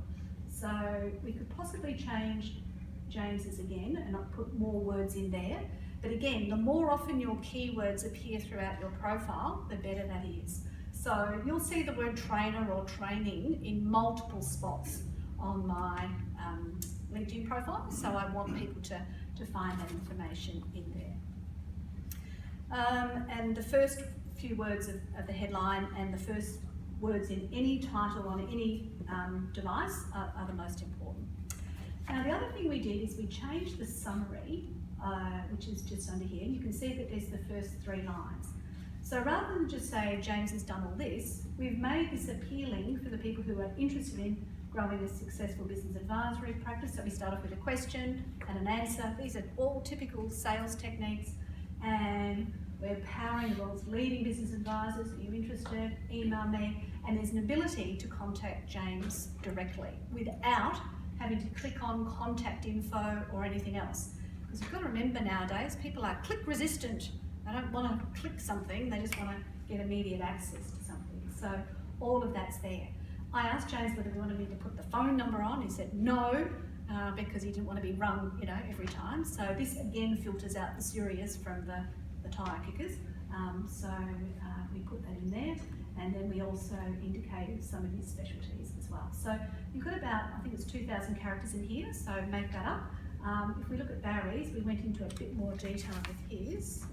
So we could possibly change James's again and not put more words in there. But again, the more often your keywords appear throughout your profile, the better that is. So you'll see the word trainer or training in multiple spots on my LinkedIn profile. So I want people to find that information in there. And the first few words of the headline and the first words in any title on any device are the most important. Now the other thing we did is we changed the summary, which is just under here. You can see that there's the first 3 lines. So rather than just say James has done all this, we've made this appealing for the people who are interested in growing a successful business advisory practice. So we start off with a question and an answer. These are all typical sales techniques, and we're powering the world's leading business advisors. Are you interested? Email me. And there's an ability to contact James directly without having to click on contact info or anything else. Because you've got to remember nowadays, people are click resistant. They don't want to click something, they just want to get immediate access to something. So all of that's there. I asked James whether we wanted me to put the phone number on. He said no, because he didn't want to be rung, every time. So this again filters out the serious from the tyre kickers. So we put that in there, and then we also indicated some of his specialties as well. So you've got about, I think it's 2,000 characters in here, so make that up. If we look at Barry's, we went into a bit more detail with his.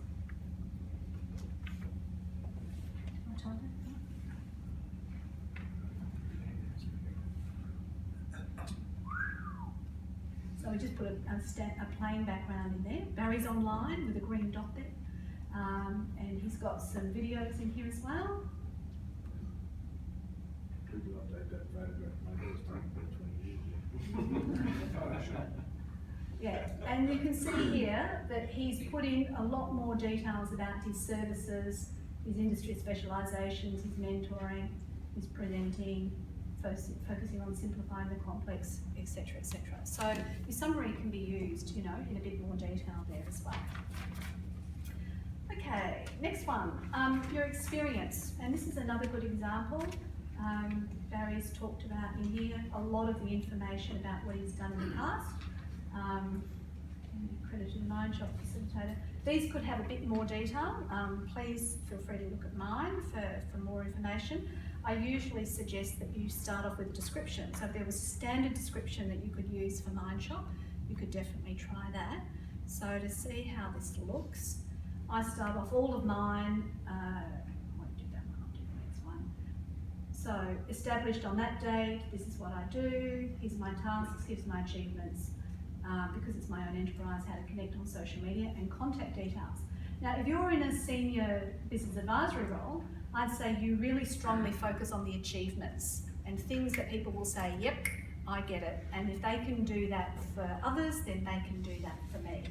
So we just put a plain background in there. Barry's online with a green dot there. And he's got some videos in here as well. Could you update that photograph, maybe it was taken about 20 years ago. Yeah, and you can see here that he's put in a lot more details about his services, his industry specialisations, his mentoring, his presenting, focusing on simplifying the complex, etc., etc. So your summary can be used, you know, in a bit more detail there as well. Okay, next one, your experience, and this is another good example. Barry's talked about in here a lot of the information about what he's done in the past. Credit to the Mindshop facilitator. These could have a bit more detail. Please feel free to look at mine for more information. I usually suggest that you start off with a description. So if there was a standard description that you could use for Mindshop, you could definitely try that. So to see how this looks, I start off all of mine. I won't do that one, I'll do the next one. So established on that date, this is what I do, here's my tasks, here's my achievements. Because it's my own enterprise, how to connect on social media, and contact details. Now, if you're in a senior business advisory role, I'd say you really strongly focus on the achievements and things that people will say, yep, I get it. And if they can do that for others, then they can do that for me.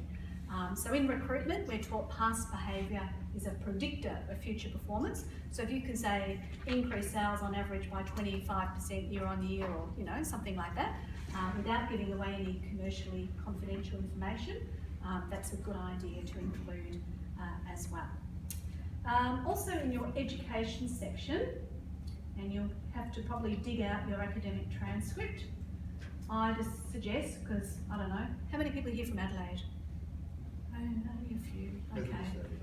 So in recruitment, we're taught past behaviour is a predictor of future performance. So if you can say increase sales on average by 25% year on year, or you know, something like that, without giving away any commercially confidential information, that's a good idea to include as well. Also in your education section, and you'll have to probably dig out your academic transcript, I just suggest, because I don't know, how many people are here from Adelaide? Oh, only a few, okay.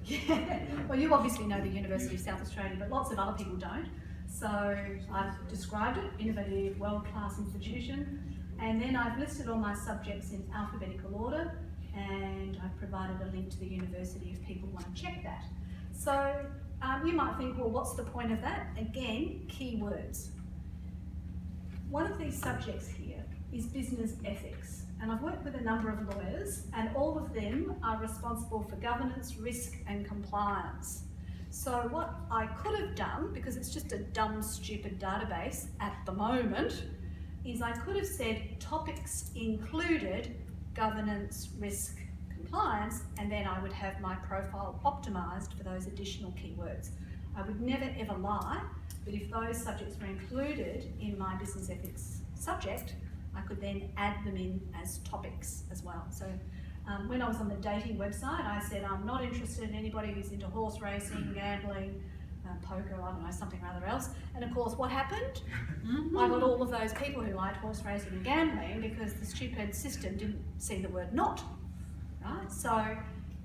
Yeah. Well, you obviously know the University of South Australia, but lots of other people don't. So I've described it, innovative, world-class institution, and then I've listed all my subjects in alphabetical order, and I've provided a link to the university if people want to check that. So you might think, well, what's the point of that? Again, keywords. One of these subjects here is business ethics. And I've worked with a number of lawyers, and all of them are responsible for governance, risk, and compliance. So what I could have done, because it's just a dumb, stupid database at the moment, is I could have said topics included governance, risk, compliance, and then I would have my profile optimised for those additional keywords. I would never ever lie, but if those subjects were included in my business ethics subject, I could then add them in as topics as well. So when I was on the dating website, I said I'm not interested in anybody who's into horse racing, gambling, poker, I don't know, something or other else. And of course, what happened? I got all of those people who liked horse racing and gambling because the stupid system didn't see the word not, right? So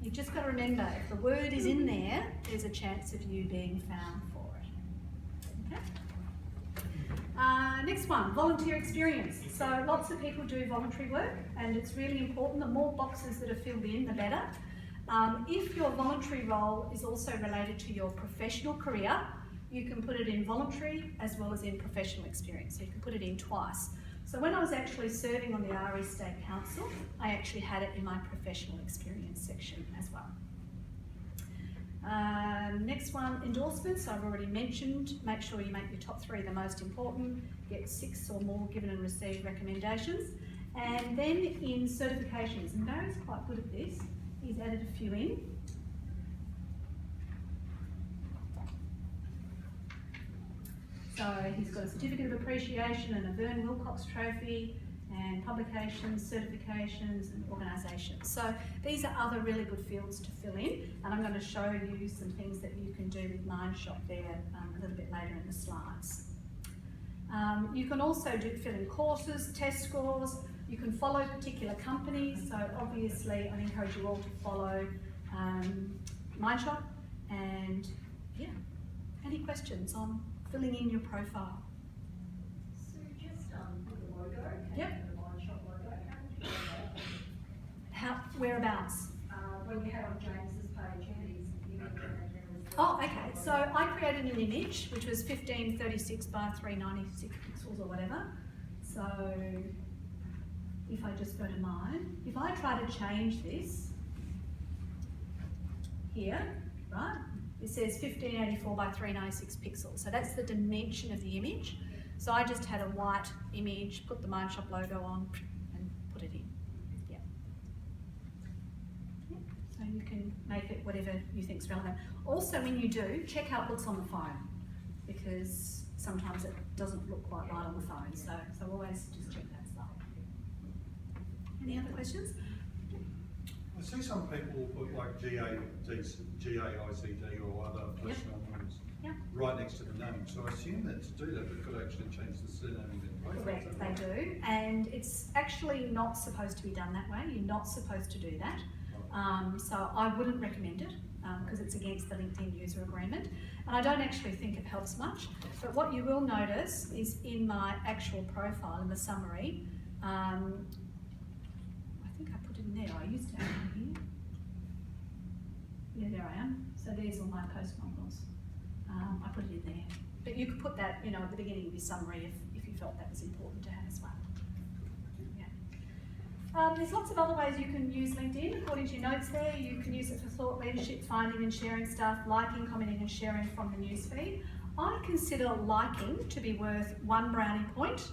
you've just got to remember, if the word is in there, there's a chance of you being found for it. Okay? Next one, volunteer experience. So lots of people do voluntary work, and it's really important. The more boxes that are filled in, the better. If your voluntary role is also related to your professional career, you can put it in voluntary as well as in professional experience. So you can put it in twice. So when I was actually serving on the RE State Council, I actually had it in my professional experience section as well. Next one, endorsements. I've already mentioned. Make sure you make your top 3 the most important. Get 6 or more given and received recommendations. And then in certifications, and Barry's quite good at this, he's added a few in. So he's got a certificate of appreciation and a Vern Wilcox trophy, and publications, certifications, and organisations. So these are other really good fields to fill in, and I'm going to show you some things that you can do with Mindshop there a little bit later in the slides. You can also fill in courses, test scores. You can follow particular companies. So obviously, I'd encourage you all to follow Mindshop. And yeah, any questions on filling in your profile? So just with the logo, Yep. the Mindshop logo, how did you do that? Whereabouts? When you had on James's page, his image and then there was the... Oh, okay. So I created an image which was 1536 by 396 pixels or whatever. So if I just go to mine, if I try to change this here, right? It says 1584 by 396 pixels. So that's the dimension of the image. So I just had a white image, put the Mind Shop logo on and put it in. Yeah. Yeah. So you can make it whatever you think's relevant. Also, when you do, check how it looks on the phone, because sometimes it doesn't look quite right on the phone. So always just check that stuff. Any other questions? I see some people put like GAICD or other personal names Yep. right next to the name. So I assume that to do that, we've got to actually change the surname and then profile. Correct, they do, and it's actually not supposed to be done that way. You're not supposed to do that. So I wouldn't recommend it because it's against the LinkedIn user agreement, and I don't actually think it helps much. But what you will notice is in my actual profile, in the summary, I think I put it in there. I used to have it here. Yeah, there I am. So there's all my post models. I put it in there. But you could put that, you know, at the beginning of your summary if you felt that was important to have as well. Yeah. There's lots of other ways you can use LinkedIn. According to your notes there, you can use it for thought leadership, finding and sharing stuff, liking, commenting and sharing from the newsfeed. I consider liking to be worth 1 brownie point,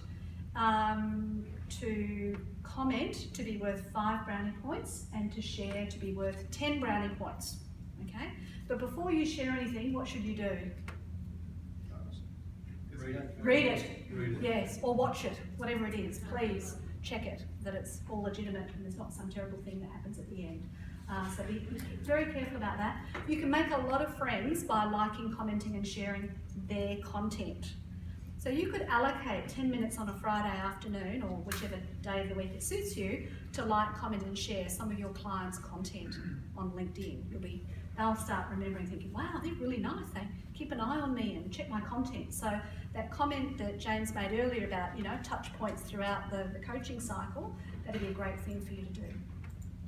to comment to be worth 5 brownie points, and to share to be worth 10 brownie points. Okay? But before you share anything, what should you do? Read it. Yes, or watch it, whatever it is. Please check it, that it's all legitimate and there's not some terrible thing that happens at the end. So be very careful about that. You can make a lot of friends by liking, commenting and sharing their content. So you could allocate 10 minutes on a Friday afternoon or whichever day of the week it suits you to like, comment and share some of your clients' content on LinkedIn. They'll start remembering, thinking, wow, they're really nice. They keep an eye on me and check my content. So that comment that James made earlier about, you know, touch points throughout the coaching cycle, that'd be a great thing for you to do.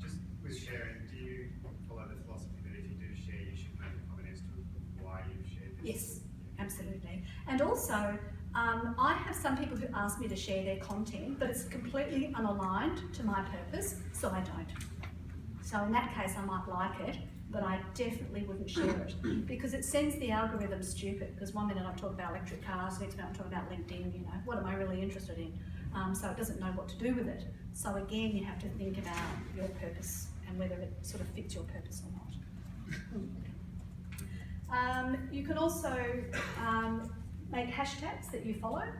Just with sharing, do you follow the philosophy that if you do share, you should make a comment as to why you've shared this? Yes, absolutely. And also, I have some people who ask me to share their content, but it's completely unaligned to my purpose, so I don't. So in that case, I might like it, but I definitely wouldn't share it because it sends the algorithm stupid. Because one minute I talk about electric cars, next minute I talk about LinkedIn, you know, what am I really interested in? So it doesn't know what to do with it. So again, you have to think about your purpose and whether it sort of fits your purpose or not. You can also make hashtags that you follow.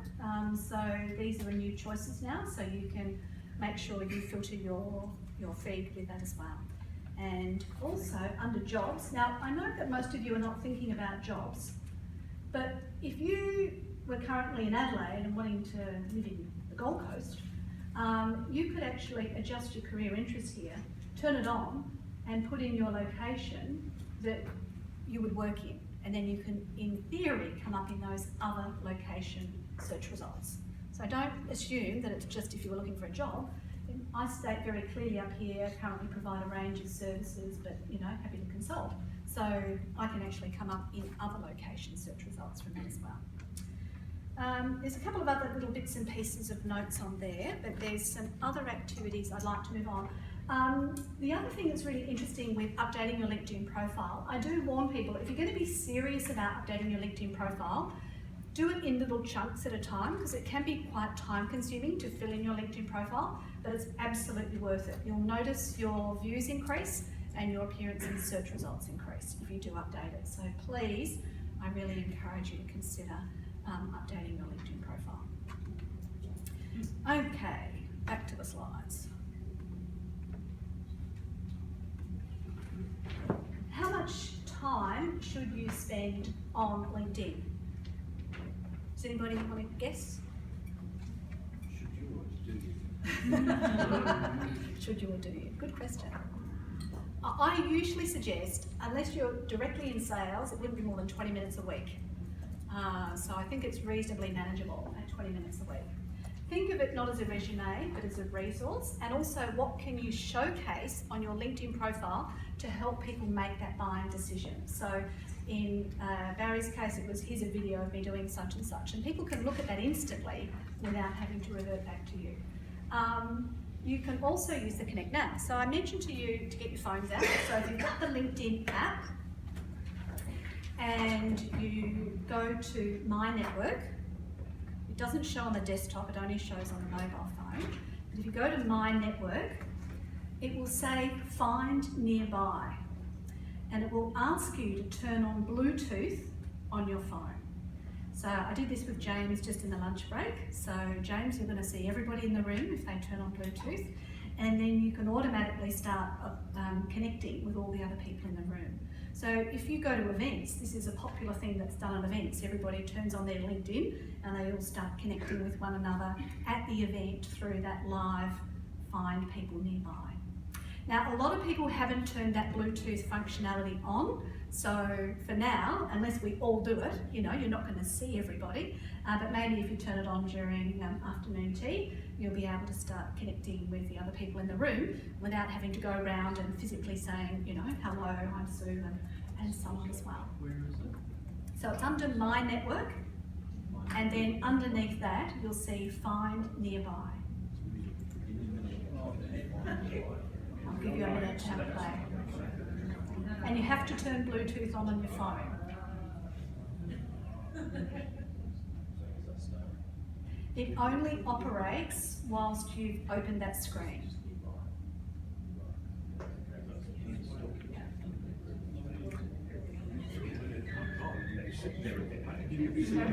So these are new choices now, so you can make sure you filter your feed with that as well. And also under jobs, now I know that most of you are not thinking about jobs, but if you were currently in Adelaide and wanting to live in the Gold Coast, you could actually adjust your career interest here, turn it on and put in your location that you would work in. And then you can, in theory, come up in those other location search results. So don't assume that it's just if you were looking for a job. I state very clearly up here, currently provide a range of services, but you know, happy to consult. So I can actually come up in other location search results from that as well. There's a couple of other little bits and pieces of notes on there, but there's some other activities I'd like to move on. The other thing that's really interesting with updating your LinkedIn profile, I do warn people, if you're going to be serious about updating your LinkedIn profile, do it in little chunks at a time because it can be quite time consuming to fill in your LinkedIn profile, but it's absolutely worth it. You'll notice your views increase and your appearance in search results increase if you do update it. So please, I really encourage you to consider updating your LinkedIn profile. Okay, back to the slides. How much time should you spend on LinkedIn? Does anybody want to guess? Should you or do you? Should you or do you? Good question. I usually suggest, unless you're directly in sales, it wouldn't be more than 20 minutes a week. So I think it's reasonably manageable at 20 minutes a week. Think of it not as a resume, but as a resource, and also what can you showcase on your LinkedIn profile to help people make that buying decision. So in Barry's case, it was, here's a video of me doing such and such, and people can look at that instantly without having to revert back to you. You can also use the Connect Now. So I mentioned to you to get your phones out. So if you've got the LinkedIn app and you go to My Network, It doesn't show on the desktop, it only shows on the mobile phone. But if you go to My Network, it will say Find Nearby. And it will ask you to turn on Bluetooth on your phone. So I did this with James just in the lunch break. So James, you're going to see everybody in the room if they turn on Bluetooth, and then you can automatically start connecting with all the other people in the room. So if you go to events, this is a popular thing that's done at events. Everybody turns on their LinkedIn and they all start connecting with one another at the event through that live Find People Nearby. Now, a lot of people haven't turned that Bluetooth functionality on, so for now, unless we all do it, you know, you're not going to see everybody, but maybe if you turn it on during afternoon tea, you'll be able to start connecting with the other people in the room without having to go around and physically saying, you know, hello, I'm Sue, and so on as well. Where is it? So it's under My Network, and then underneath that, you'll see Find Nearby. I'll give you a minute to have a play. And you have to turn Bluetooth on your phone. It only operates whilst you've opened that screen.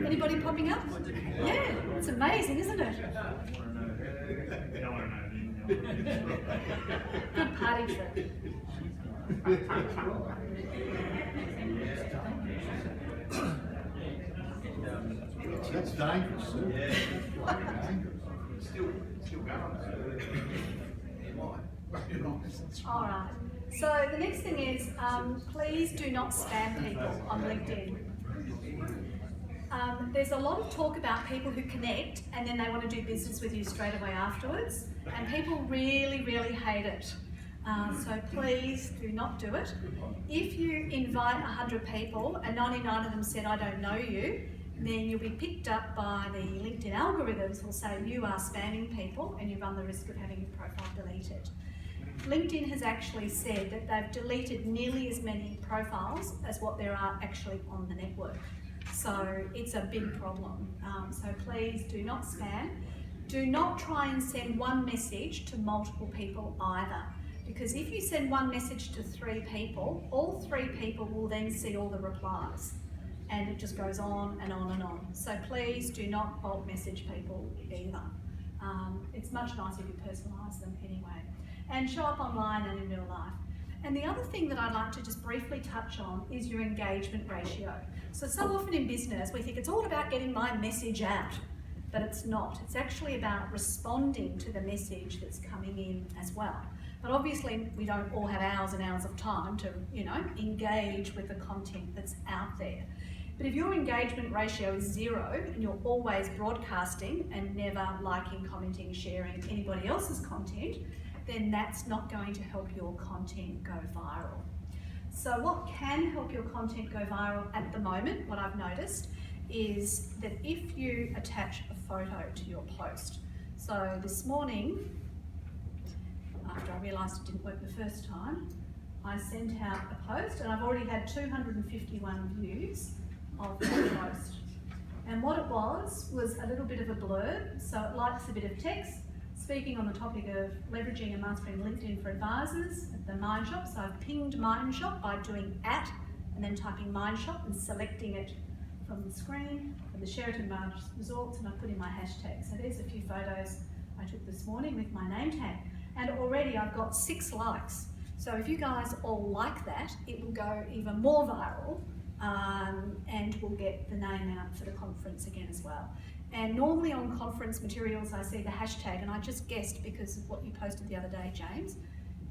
Anybody popping up? Yeah, it's amazing, isn't it? Good party trick. That's dangerous. Still going. All right. So the next thing is, please do not spam people on LinkedIn. There's a lot of talk about people who connect and then they want to do business with you straight away afterwards, and people really, really hate it. So please do not do it. If you invite 100 people and 99 of them said, I don't know you, then you'll be picked up by the LinkedIn algorithms will say you are spamming people and you run the risk of having your profile deleted. LinkedIn has actually said that they've deleted nearly as many profiles as what there are actually on the network. So it's a big problem. So please do not spam. Do not try and send one message to multiple people either. Because if you send one message to 3 people, all 3 people will then see all the replies. And it just goes on and on and on. So please do not bulk message people either. It's much nicer if you personalise them anyway. And show up online and in real life. And the other thing that I'd like to just briefly touch on is your engagement ratio. So often in business, we think it's all about getting my message out, but it's not. It's actually about responding to the message that's coming in as well. But obviously, we don't all have hours and hours of time to, you know, engage with the content that's out there. But if your engagement ratio is 0 and you're always broadcasting and never liking, commenting, sharing anybody else's content, then that's not going to help your content go viral. So what can help your content go viral at the moment, what I've noticed, is that if you attach a photo to your post. So this morning, after I realised it didn't work the first time, I sent out a post and I've already had 251 views of that post. And what it was a little bit of a blurb, so it likes a bit of text, speaking on the topic of leveraging and mastering LinkedIn for advisors at the Mindshop. So I've pinged Mindshop by doing @ and then typing Mindshop and selecting it from the screen of the Sheraton Resorts, and I put in my hashtag. So there's a few photos I took this morning with my name tag. And already I've got 6 likes. So if you guys all like that, it will go even more viral, and we'll get the name out for the conference again as well. And normally on conference materials, I see the hashtag, and I just guessed because of what you posted the other day, James.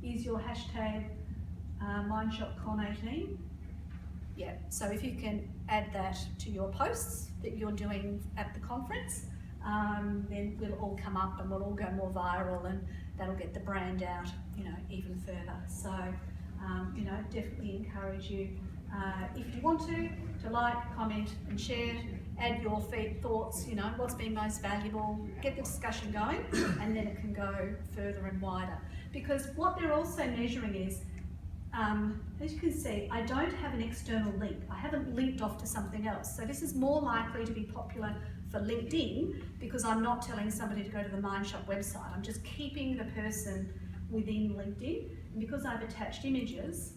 Is your hashtag MindshopCon18? Yeah, so if you can add that to your posts that you're doing at the conference, then we'll all come up and we'll all go more viral, and that'll get the brand out, you know, even further. So, you know, definitely encourage you, if you want to like, comment and share, add your thoughts, you know, what's been most valuable, get the discussion going, and then it can go further and wider. Because what they're also measuring is, as you can see, I don't have an external link. I haven't linked off to something else. So this is more likely to be popular for LinkedIn because I'm not telling somebody to go to the Mindshop website. I'm just keeping the person within LinkedIn. And because I've attached images,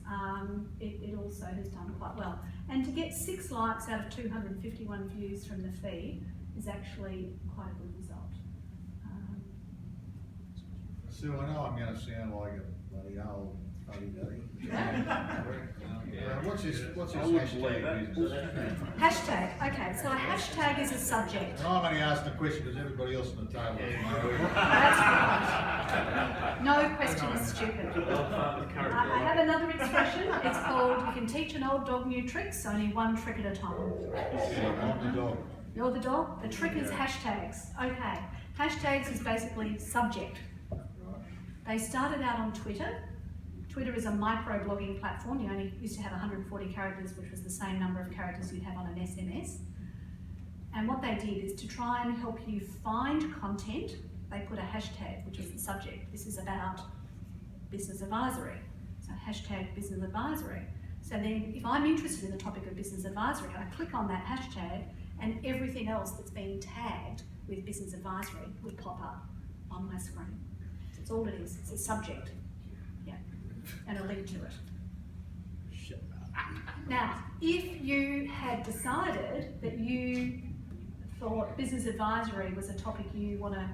it also has done quite well. And to get 6 likes out of 251 views from the feed is actually quite a good result. Sue, I know I'm gonna sound like a bloody old fuddy-duddy. What's this hashtag business? Hashtag, okay, so a hashtag is a subject. And I'm only asking a question because everybody else on the table is That's right. No question is stupid. I have another expression, it's called, you can teach an old dog new tricks, only one trick at a time. I'm the dog. You're the dog? The trick is hashtags. Okay. Hashtags is basically subject. Right. They started out on Twitter. Twitter is a micro-blogging platform. You only used to have 140 characters, which was the same number of characters you'd have on an SMS. And what they did is to try and help you find content, they put a hashtag, which is the subject. This is about business advisory. So hashtag business advisory. So then if I'm interested in the topic of business advisory, I click on that hashtag and everything else that's been tagged with business advisory would pop up on my screen. That's all it is. It's a subject. Yeah. And a link to it. Now, if you had decided that you thought business advisory was a topic you want to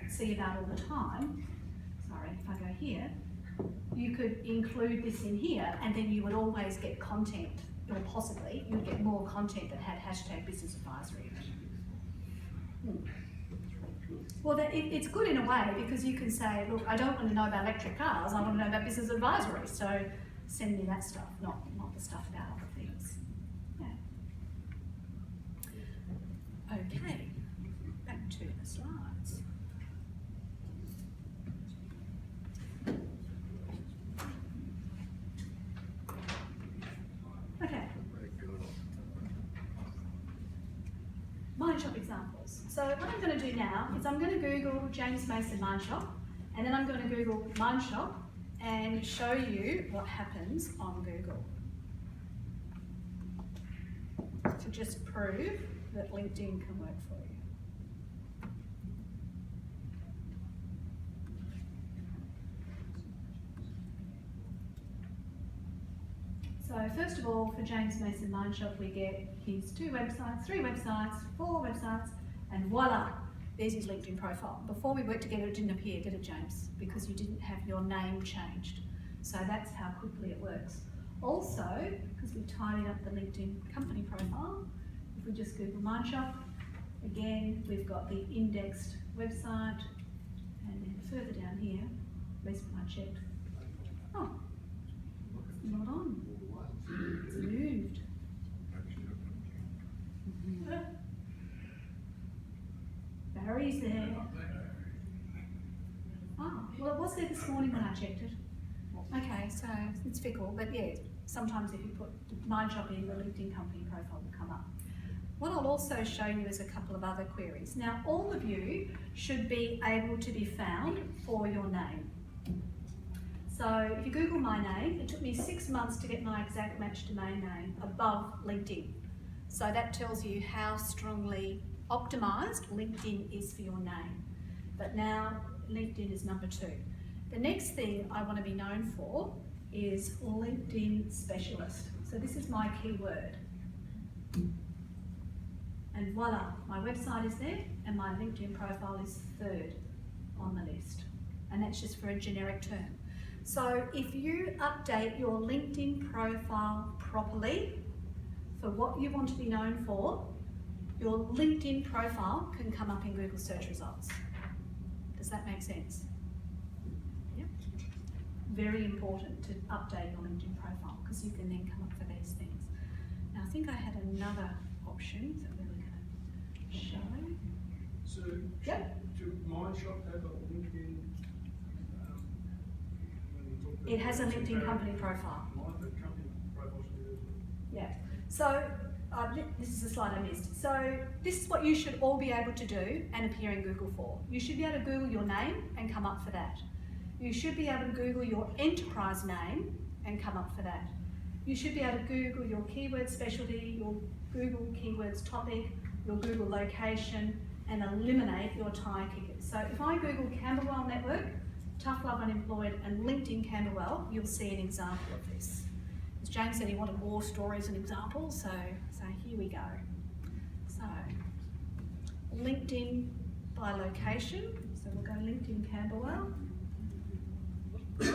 see about all the time, sorry, if I go here, you could include this in here and then you would always get content, or possibly you'd get more content that had hashtag business advisory in it. Well, it's good in a way because you can say, look, I don't want to know about electric cars, I want to know about business advisory, so send me that stuff, not the stuff about other things. Yeah. Okay, back to the slides. Okay. Mindshop examples. So what I'm going to do now is I'm going to Google James Mason Mindshop, and then I'm going to Google Mindshop and show you what happens on Google to just prove that LinkedIn can work for you. So first of all, for James Mason Mindshop, we get his 2 websites, 3 websites, 4 websites, and voila, there's his LinkedIn profile. Before we worked together, it didn't appear, did it, James? Because you didn't have your name changed. So that's how quickly it works. Also, because we tidied up the LinkedIn company profile, if we just Google Mindshop, again, we've got the indexed website, and then further down here, at least when I checked, oh, it's not on. It's moved. Barry's there. Oh, well, it was there this morning when I checked it. Okay, so it's fickle, but yeah, sometimes if you put Mindshop in, the LinkedIn company profile will come up. What I'll also show you is a couple of other queries. Now, all of you should be able to be found for your name. So if you Google my name, it took me 6 months to get my exact match domain name above LinkedIn. So that tells you how strongly optimized LinkedIn is for your name. But now LinkedIn is number 2. The next thing I want to be known for is LinkedIn specialist. So this is my keyword. And voila, my website is there and my LinkedIn profile is 3rd on the list. And that's just for a generic term. So if you update your LinkedIn profile properly for what you want to be known for, your LinkedIn profile can come up in Google search results. Does that make sense? Yep. Very important to update your LinkedIn profile because you can then come up for these things. Now I think I had another option that we were going to show. So, Yep. should Mindshop have a LinkedIn? It has a LinkedIn company profile. Company profile should be there as well. Yeah. So this is a slide I missed. So this is what you should all be able to do and appear in Google for. You should be able to Google your name and come up for that. You should be able to Google your enterprise name and come up for that. You should be able to Google your keyword specialty, your Google keywords topic, your Google location, and eliminate your tyre kickers. So if I Google Camberwell Network, Tough Love Unemployed, and LinkedIn Camberwell, you'll see an example of this. As James said, he wanted more stories and examples, so here we go. So, LinkedIn by location, so we'll go LinkedIn Camberwell. So,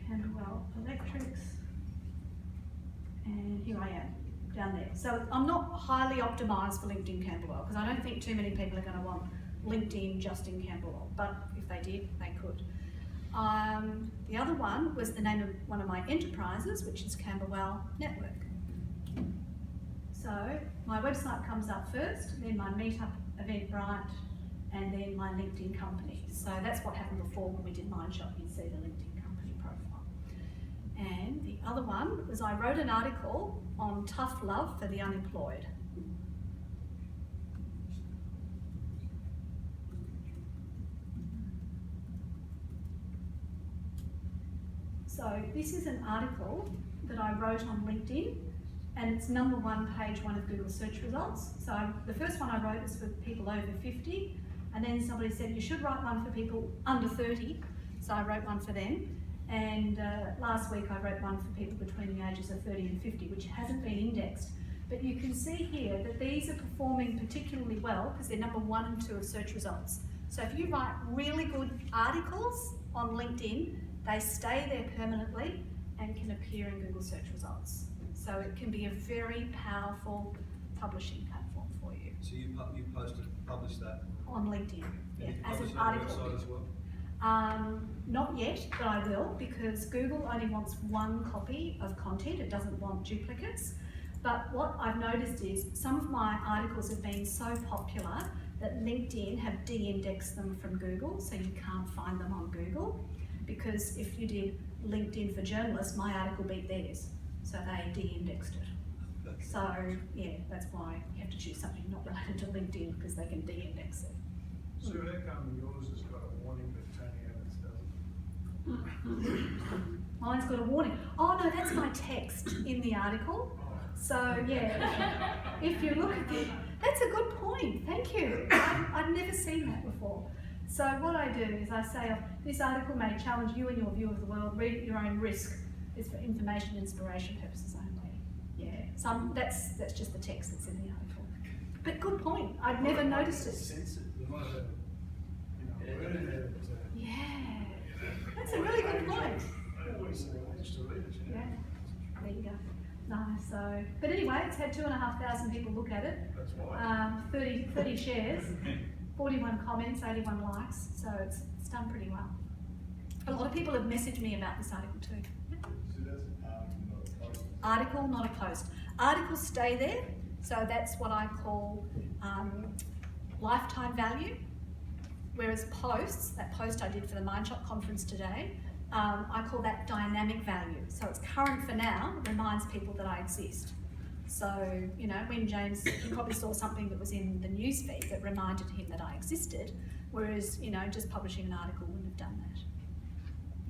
Camberwell Electrics, and here I am, down there. So I'm not highly optimised for LinkedIn Camberwell, because I don't think too many people are going to want LinkedIn just in Camberwell, but if they did, they could. The other one was the name of one of my enterprises, which is Camberwell Network. So my website comes up first, then my Meetup, Eventbrite, and then my LinkedIn company. So that's what happened before when we did Mindshop. You'd see the LinkedIn company profile. And the other one was I wrote an article on tough love for the unemployed. So this is an article that I wrote on LinkedIn, and it's #1, page 1 of Google search results. So the first one I wrote was for people over 50, and then somebody said you should write one for people under 30, so I wrote one for them. And last week I wrote one for people between the ages of 30 and 50, which hasn't been indexed. But you can see here that these are performing particularly well because they're #1 and 2 of search results. So if you write really good articles on LinkedIn, they stay there permanently and can appear in Google search results. So it can be a very powerful publishing platform for you. So you published that? On LinkedIn, yeah, You as publish an that on the article. website as well? Not yet, but I will, because Google only wants one copy of content, it doesn't want duplicates. But what I've noticed is some of my articles have been so popular that LinkedIn have de-indexed them from Google, so you can't find them on Google. Because if you did LinkedIn for journalists, my article beat theirs, so they de-indexed it. So yeah, that's why you have to choose something not related to LinkedIn because they can de-index it. So how come yours has got a warning but Tony Abbott's doesn't? Mine's got a warning. Oh no, that's my text in the article. So yeah, if you look at it, that's a good point, thank you. I've never seen that before. So what I do is I say, this article may challenge you and your view of the world, read at your own risk. It's for information and inspiration purposes only. Yeah, that's just the text that's in the article. But good point, I'd never noticed it. You might have, worded it. Yeah, that's a really good point. Just to read it, Yeah, there you go. Nice, so, but anyway, it's had 2,500 people look at it. That's why. 30 shares, 41 comments, 81 likes, so it's done pretty well. A lot of people have messaged me about this article too. So that's not a post. Article, not a post. Articles stay there, so that's what I call lifetime value. Whereas posts, that post I did for the Mindshop conference today, I call that dynamic value. So it's current for now, reminds people that I exist. So, you know, when James, he probably saw something that was in the newsfeed that reminded him that I existed, whereas, you know, just publishing an article wouldn't have done that.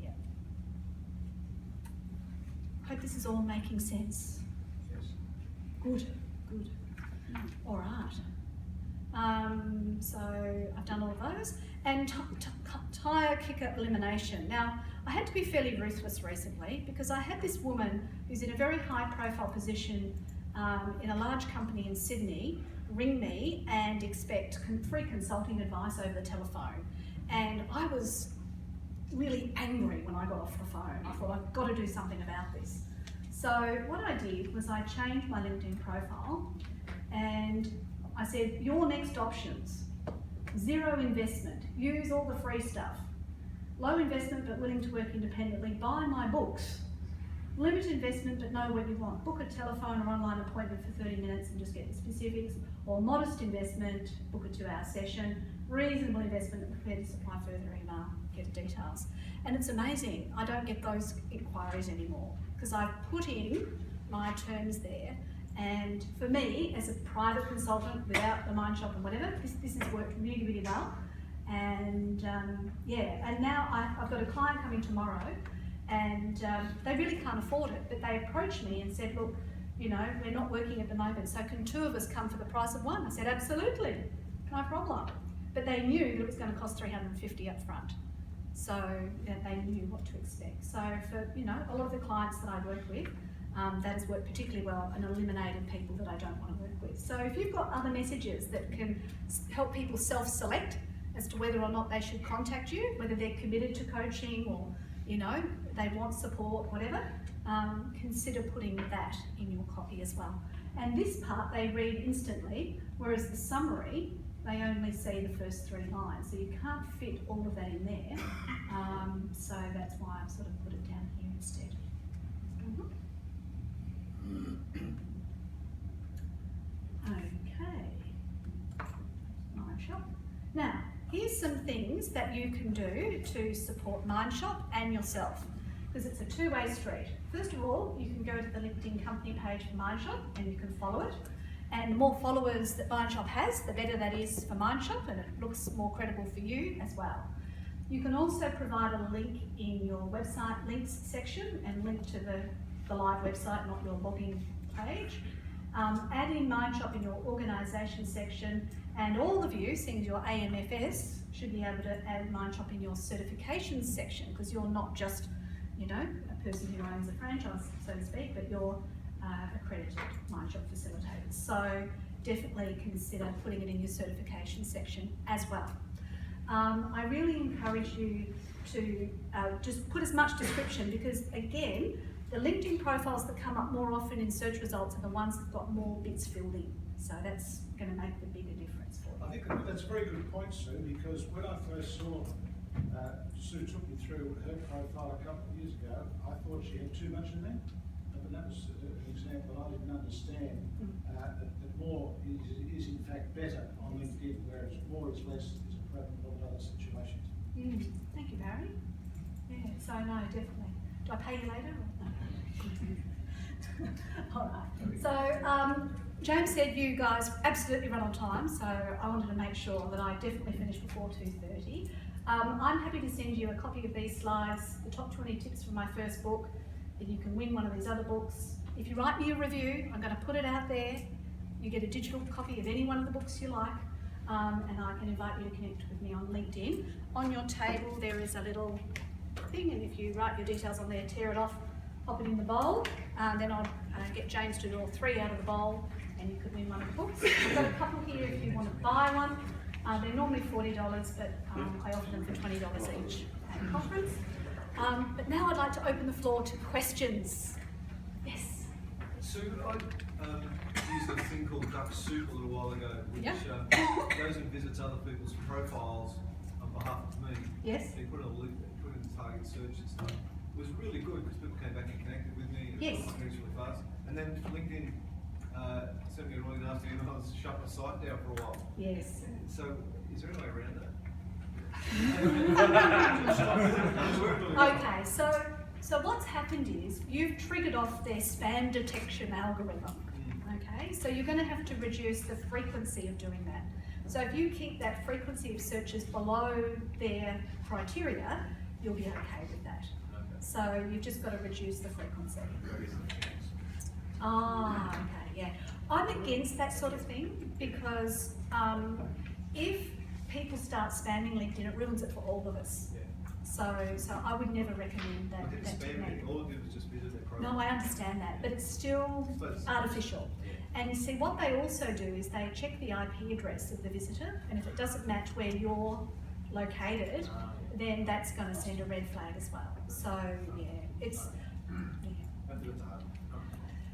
Yeah. Hope this is all making sense. Yes. Good, good. All right. So I've done all of those. And tyre kicker elimination. Now, I had to be fairly ruthless recently because I had this woman who's in a very high profile position in a large company in Sydney ring me and expect free consulting advice over the telephone. And I was really angry when I got off the phone. I thought, I've got to do something about this. So what I did was I changed my LinkedIn profile and I said, your next options, 0 investment, use all the free stuff. Low investment but willing to work independently, buy my books. Limited investment but know what you want. Book a telephone or online appointment for 30 minutes and just get the specifics. Or modest investment, book a 2-hour session. Reasonable investment and prepare to supply further email, get the details. And it's amazing, I don't get those inquiries anymore because I've put in my terms there. And for me, as a private consultant without the Mindshop and whatever, this has worked really, really well. And yeah, and now I've got a client coming tomorrow and they really can't afford it, but they approached me and said, look, you know, we're not working at the moment, so can 2 of us come for the price of 1? I said, absolutely, no problem. But they knew that it was going to cost $350 up front. So they knew what to expect. So for, you know, a lot of the clients that I work with, that has worked particularly well and eliminated people that I don't want to work with. So if you've got other messages that can help people self-select as to whether or not they should contact you, whether they're committed to coaching or, you know, they want support, whatever, consider putting that in your copy as well. And this part they read instantly, whereas the summary, they only see the first 3 lines. So you can't fit all of that in there. So that's why I've sort of put it down here instead. Okay. Mindshop. Now, here's some things that you can do to support Mindshop and yourself, because it's a 2-way street. First of all, you can go to the LinkedIn company page for Mindshop and you can follow it. And the more followers that Mindshop has, the better that is for Mindshop, and it looks more credible for you as well. You can also provide a link in your website links section and link to the live website, not your login page. Add in Mindshop in your organisation section, and all of you, seeing as you're AMFS, should be able to add Mindshop in your certifications section, because you're not just, you know, a person who owns a franchise, so to speak, but you're accredited Mindshop facilitators. So definitely consider putting it in your certification section as well. I really encourage you to just put as much description, because again, the LinkedIn profiles that come up more often in search results are the ones that got more bits filled in. So that's going to make the bigger difference for you. I think that's a very good point, Sue, because when I first saw Sue took me through her profile a couple of years ago, I thought she had too much in there. And that was an example I didn't understand, that more is in fact better on LinkedIn, whereas more is less is a problem in other situations. Thank you, Barry. Yeah, so no, definitely. Do I pay you later? No. All right. So James said you guys absolutely run on time, so I wanted to make sure that I definitely finish before 2:30. I'm happy to send you a copy of these slides, the top 20 tips from my first book, that you can win one of these other books. If you write me a review, I'm going to put it out there. You get a digital copy of any one of the books you like, and I can invite you to connect with me on LinkedIn. On your table there is a little thing, and if you write your details on there, tear it off, pop it in the bowl, then I'll get James to draw 3 out of the bowl, and you could win one of the books. I've got a couple here if you want to buy one. They're normally $40, but I offer them for $20 each at a conference. But now I'd like to open the floor to questions. Yes? Sue, I used a thing called Duck Soup a little while ago, which goes and visits other people's profiles on behalf of me. Yes. They put in a link, put in target search and stuff. It was really good because people came back and connected with me. And Yes. it was really fast. And then LinkedIn sent me a really nasty email and shut my site down for a while. Yes. So, is there any way around that? Okay, so what's happened is you've triggered off their spam detection algorithm. Okay, so you're going to have to reduce the frequency of doing that. So if you keep that frequency of searches below their criteria, you'll be okay with that. So you've just got to reduce the frequency. Ah, okay, yeah. I'm against that sort of thing because if people start spamming LinkedIn, it ruins it for all of us. So I would never recommend that. I didn't that spam technique. it, all I did was just visit their profile. No, I understand that, but it's still artificial. And see, what they also do is they check the IP address of the visitor, and if it doesn't match where you're located, then that's going to send a red flag as well. So yeah, it's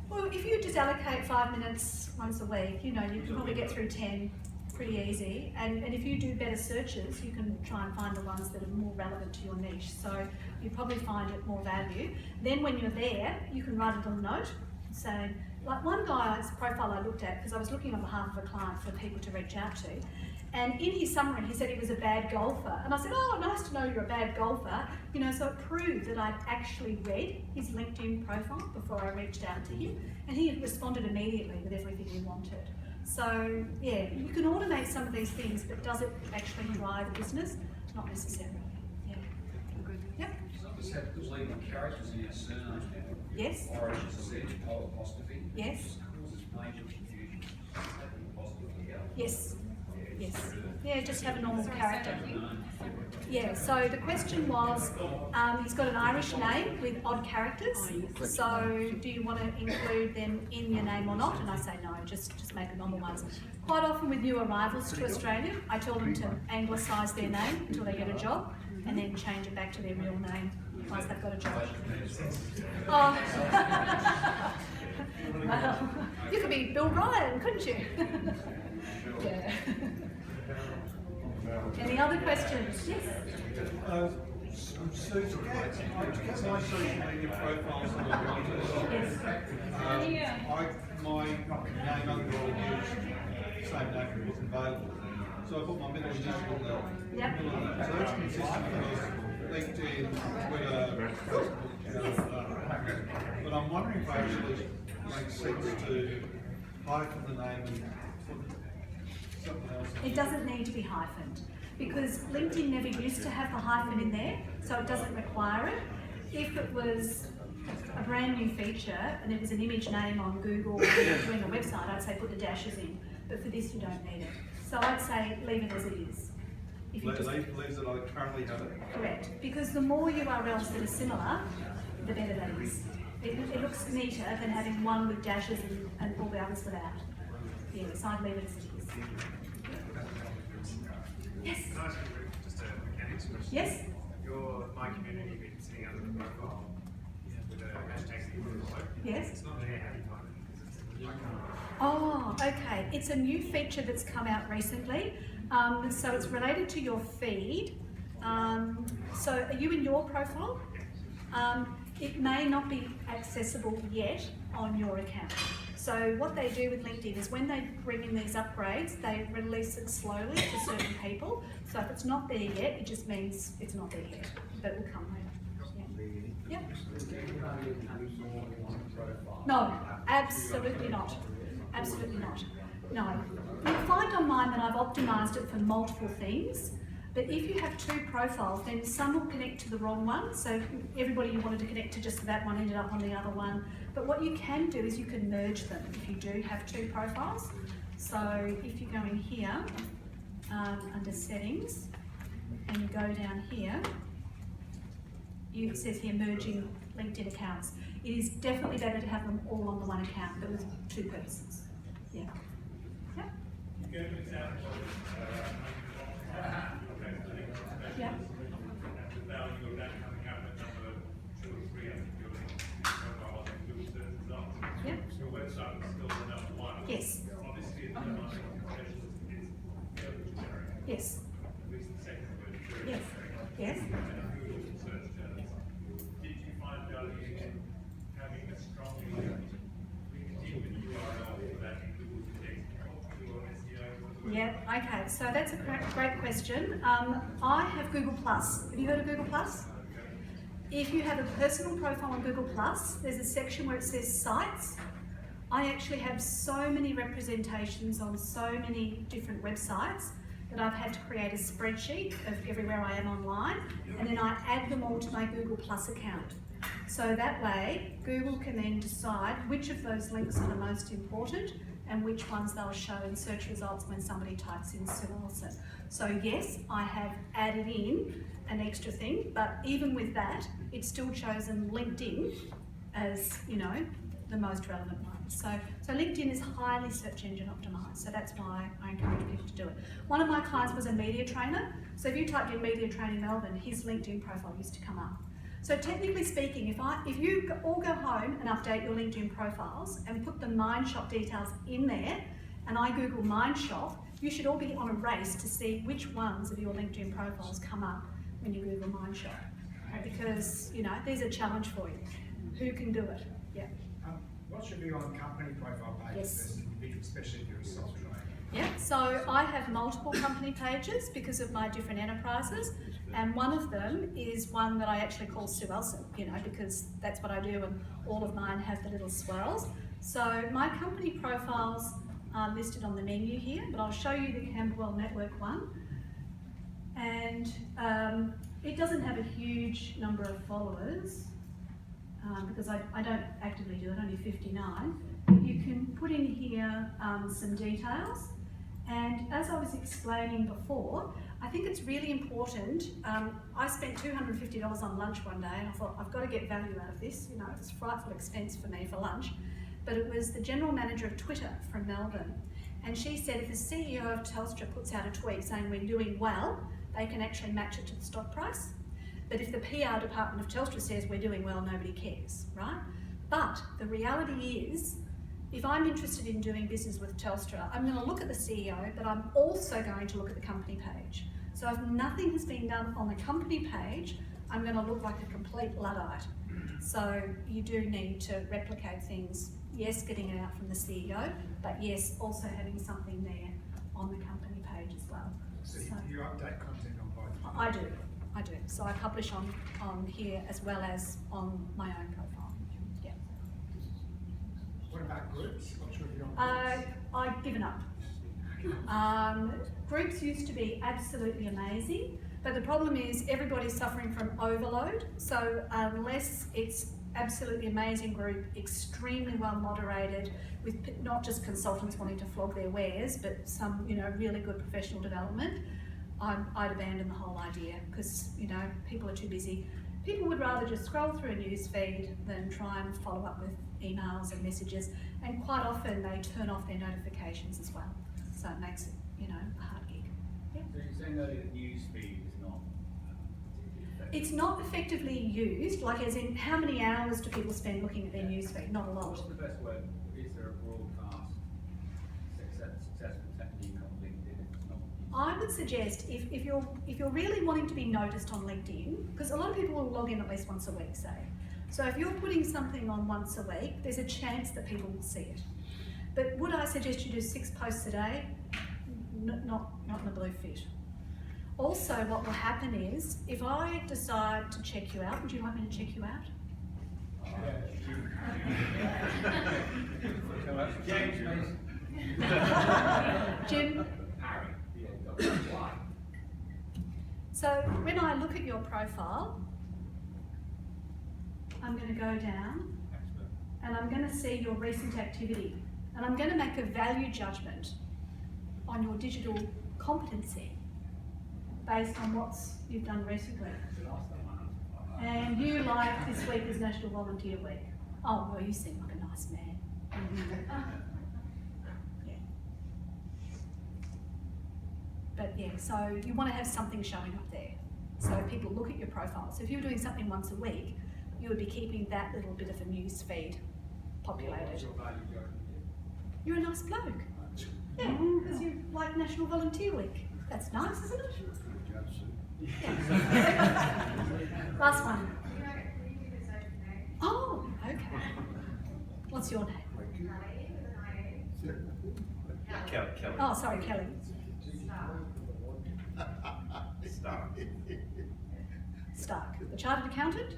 well, if you just allocate 5 minutes once a week, you know, you can probably get through 10 pretty easy. And if you do better searches, you can try and find the ones that are more relevant to your niche. So you probably find it more value. Then when you're there, you can write a little note saying, like one guy's profile I looked at, because I was looking on behalf of a client for people to reach out to, and in his summary he said he was a bad golfer. And I said, oh, nice to know you're a bad golfer. You know, so it proved that I'd actually read his LinkedIn profile before I reached out to him, and he responded immediately with everything he wanted. So yeah, you can automate some of these things, but does it actually drive business? Not necessarily. Yeah. Good. Yep. just have deleted characters in your surname now. Yes. Origin said, apostrophe. Yes. It causes major confusion. Apostrophe out. Yes. Yes. Yeah, just have a normal character. Yeah, so the question was, he's got an Irish name with odd characters, so do you want to include them in your name or not? And I say no, just make the normal ones. Quite often with new arrivals to Australia, I tell them to anglicise their name until they get a job, and then change it back to their real name once they've got a job. Oh. Well, you could be Bill Ryan, couldn't you? Yeah. Any other questions? Yes. So to get my social media profiles on the Yes. my name overall used same name wasn't available. So I put my middle initial there. Yep. So that's consistent with LinkedIn, Twitter, Facebook, but I'm wondering if it actually makes sense to hyphen the name and put something else. It doesn't need to be hyphened because LinkedIn never used to have the hyphen in there, so it doesn't require it. If it was a brand new feature and it was an image name on Google or doing a website, I'd say put the dashes in. But for this, you don't need it. So I'd say leave it as it is. If you just, Leave that I currently have it. correct, because the more URLs that are similar, the better that is. It looks neater than having one with dashes and all the others without. Yeah, so I'd leave it as it is. Yes. Can I ask you just a mechanics question? Yes. Your My Community been sitting under the profile with a hashtag below. Yes. It's not there, how do you find it? Oh, okay. It's a new feature that's come out recently. So it's related to your feed. So are you in your profile? It may not be accessible yet on your account. So what they do with LinkedIn is when they bring in these upgrades, they release it slowly to certain people. So if it's not there yet, it just means it's not there yet, but it will come later. Yeah. No, absolutely not. Absolutely not. No. You'll find on mine that I've optimised it for multiple things, but if you have two profiles, then some will connect to the wrong one. So everybody you wanted to connect to just that one ended up on the other one. But what you can do is you can merge them if you do have two profiles. So if you go in here, under settings, and you go down here, it says here merging LinkedIn accounts. It is definitely better to have them all on the one account, but with two purposes. Yeah. Yeah. Yeah. Yeah. Yes. Yes. Yes. Yes. Did you find value in having a strong LinkedIn URL for that Google SEO? Yeah, okay, so that's a great question. I have Google Plus. Have you heard of Google Plus? If you have a personal profile on Google Plus, there's a section where it says sites. I actually have so many representations on so many different websites that I've had to create a spreadsheet of everywhere I am online, and then I add them all to my Google Plus account. So that way, Google can then decide which of those links are the most important and which ones they'll show in search results when somebody types in Sue Ellison. So yes, I have added in an extra thing, but even with that, it's still chosen LinkedIn as, you know, the most relevant one. So LinkedIn is highly search engine optimized, so that's why I encourage people to do it. One of my clients was a media trainer, so if you typed in media training Melbourne, his LinkedIn profile used to come up. So technically speaking, if you all go home and update your LinkedIn profiles and put the Mindshop details in there, and I Google Mindshop, you should all be on a race to see which ones of your LinkedIn profiles come up when you Google Mindshop. Because, you know, there's a challenge for you. Who can do it? Yeah. What's your view on company profile pages Yes. versus individual, especially if you're a sole trader? Yeah, so I have multiple company pages because of my different enterprises, and one of them is one that I actually call Sue Ellison, you know, because that's what I do, and all of mine have the little swirls. So my company profiles are listed on the menu here, but I'll show you the Camberwell Network one. And It doesn't have a huge number of followers, because I don't actively do it, only 59. But you can put in here some details. And as I was explaining before, I think it's really important. I spent $250 on lunch one day, and I thought, I've got to get value out of this. You know, it's a frightful expense for me for lunch. But it was the general manager of Twitter from Melbourne. And she said if the CEO of Telstra puts out a tweet saying we're doing well, they can actually match it to the stock price. But if the PR department of Telstra says we're doing well, nobody cares, right? But the reality is, if I'm interested in doing business with Telstra, I'm going to look at the CEO, but I'm also going to look at the company page. So if nothing has been done on the company page, I'm going to look like a complete Luddite. So you do need to replicate things. Yes, getting it out from the CEO, but yes, also having something there on the company page as well. So you update content on both? I do. So I publish on here as well as on my own profile. Yeah. What about groups? What's your view on groups? I've given up. Groups used to be absolutely amazing, but the problem is everybody's suffering from overload. So unless it's absolutely amazing group, extremely well moderated, with not just consultants wanting to flog their wares, but some, you know, really good professional development, I'd abandon the whole idea, because, you know, people are too busy. People would rather just scroll through a news feed than try and follow up with emails and messages, and quite often they turn off their notifications as well. So it makes it, you know, a hard gig. Yeah. So you're saying earlier that news feed is not It's not effectively used, like as in how many hours do people spend looking at their newsfeed? Not a lot. What's the best way? Is there a broadcast successful technique on LinkedIn if it's not used? I would suggest if you're really wanting to be noticed on LinkedIn, because a lot of people will log in at least once a week, say. So if you're putting something on once a week, there's a chance that people will see it. But would I suggest you do 6 posts a day? Not in a blue fit. Also, what will happen is, if I decide to check you out, would you like me to check you out? James, Jim? So when I look at your profile, I'm going to go down and I'm going to see your recent activity, and I'm going to make a value judgment on your digital competency based on what you've done recently. And you like this week is National Volunteer Week. Oh, well, you seem like a nice man. Yeah. But yeah, so you want to have something showing up there, so people look at your profile. So if you were doing something once a week, you would be keeping that little bit of a news feed populated. You're a nice bloke. Yeah, because you like National Volunteer Week. That's nice, isn't it? Yeah. Last one. Oh, okay. What's your name? Kelly. Oh, sorry, Kelly. Stark. The chartered accountant?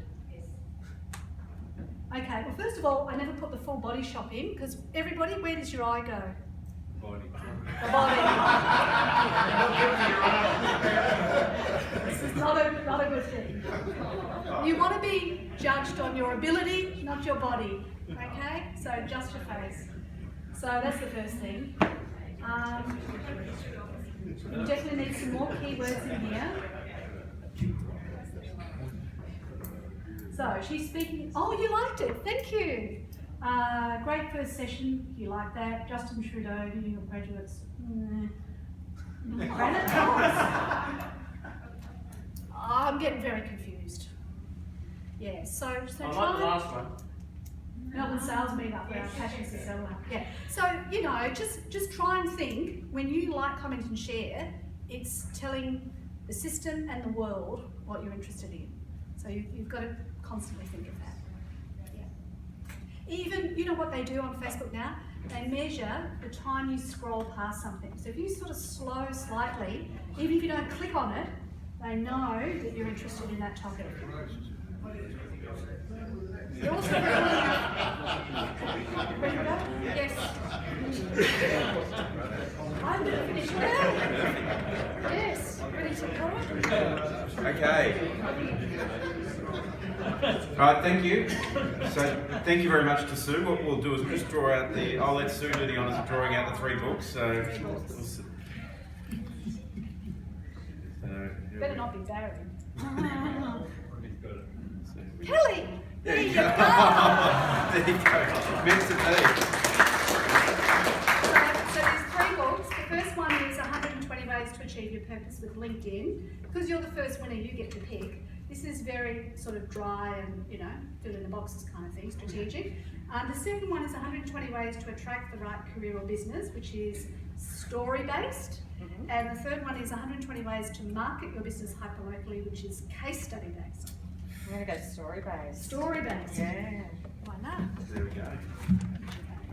Okay, well, first of all, I never put the full body shop in, because everybody, where does your eye go? Body. The body. This is not a good thing. You want to be judged on your ability, not your body. Okay? So just your face. So that's the first thing. You definitely need some more keywords in here. So she's speaking. Oh, you liked it. Thank you. Great first session. You like that? Justin Trudeau, New York graduates. Granite towers. I'm getting very confused. Yeah. So I like the try. last one. Melbourne sales meetup where our passions to sell one. Yeah. So, you know, just try and think, when you like, comment and share, it's telling the system and the world what you're interested in. So you've got to constantly think of that. Yeah. Even, you know what they do on Facebook now? They measure the time you scroll past something. So if you sort of slow slightly, even if you don't click on it, they know that you're interested in that topic. You're also ready to go? Yes. I'm going to finish early. Yes, ready to go. Okay. All right, thank you. So, thank you very much to Sue. What we'll do is we'll just draw out the. I'll let Sue do the honours of drawing out the 3 books. So, Better not be Barry. Kelly! There you go! There you go. Meant to be. So there's 3 books. The first one is 120 Ways to Achieve Your Purpose with LinkedIn. Because you're the first winner, you get to pick. This is very sort of dry and, you know, fill in the boxes kind of thing, strategic. The second one is 120 Ways to Attract the Right Career or Business, which is story-based. And the third one is 120 Ways to Market Your Business Hyperlocally, which is case study-based. I'm going to go story-based. Story-based. Yeah. Why not? There we go.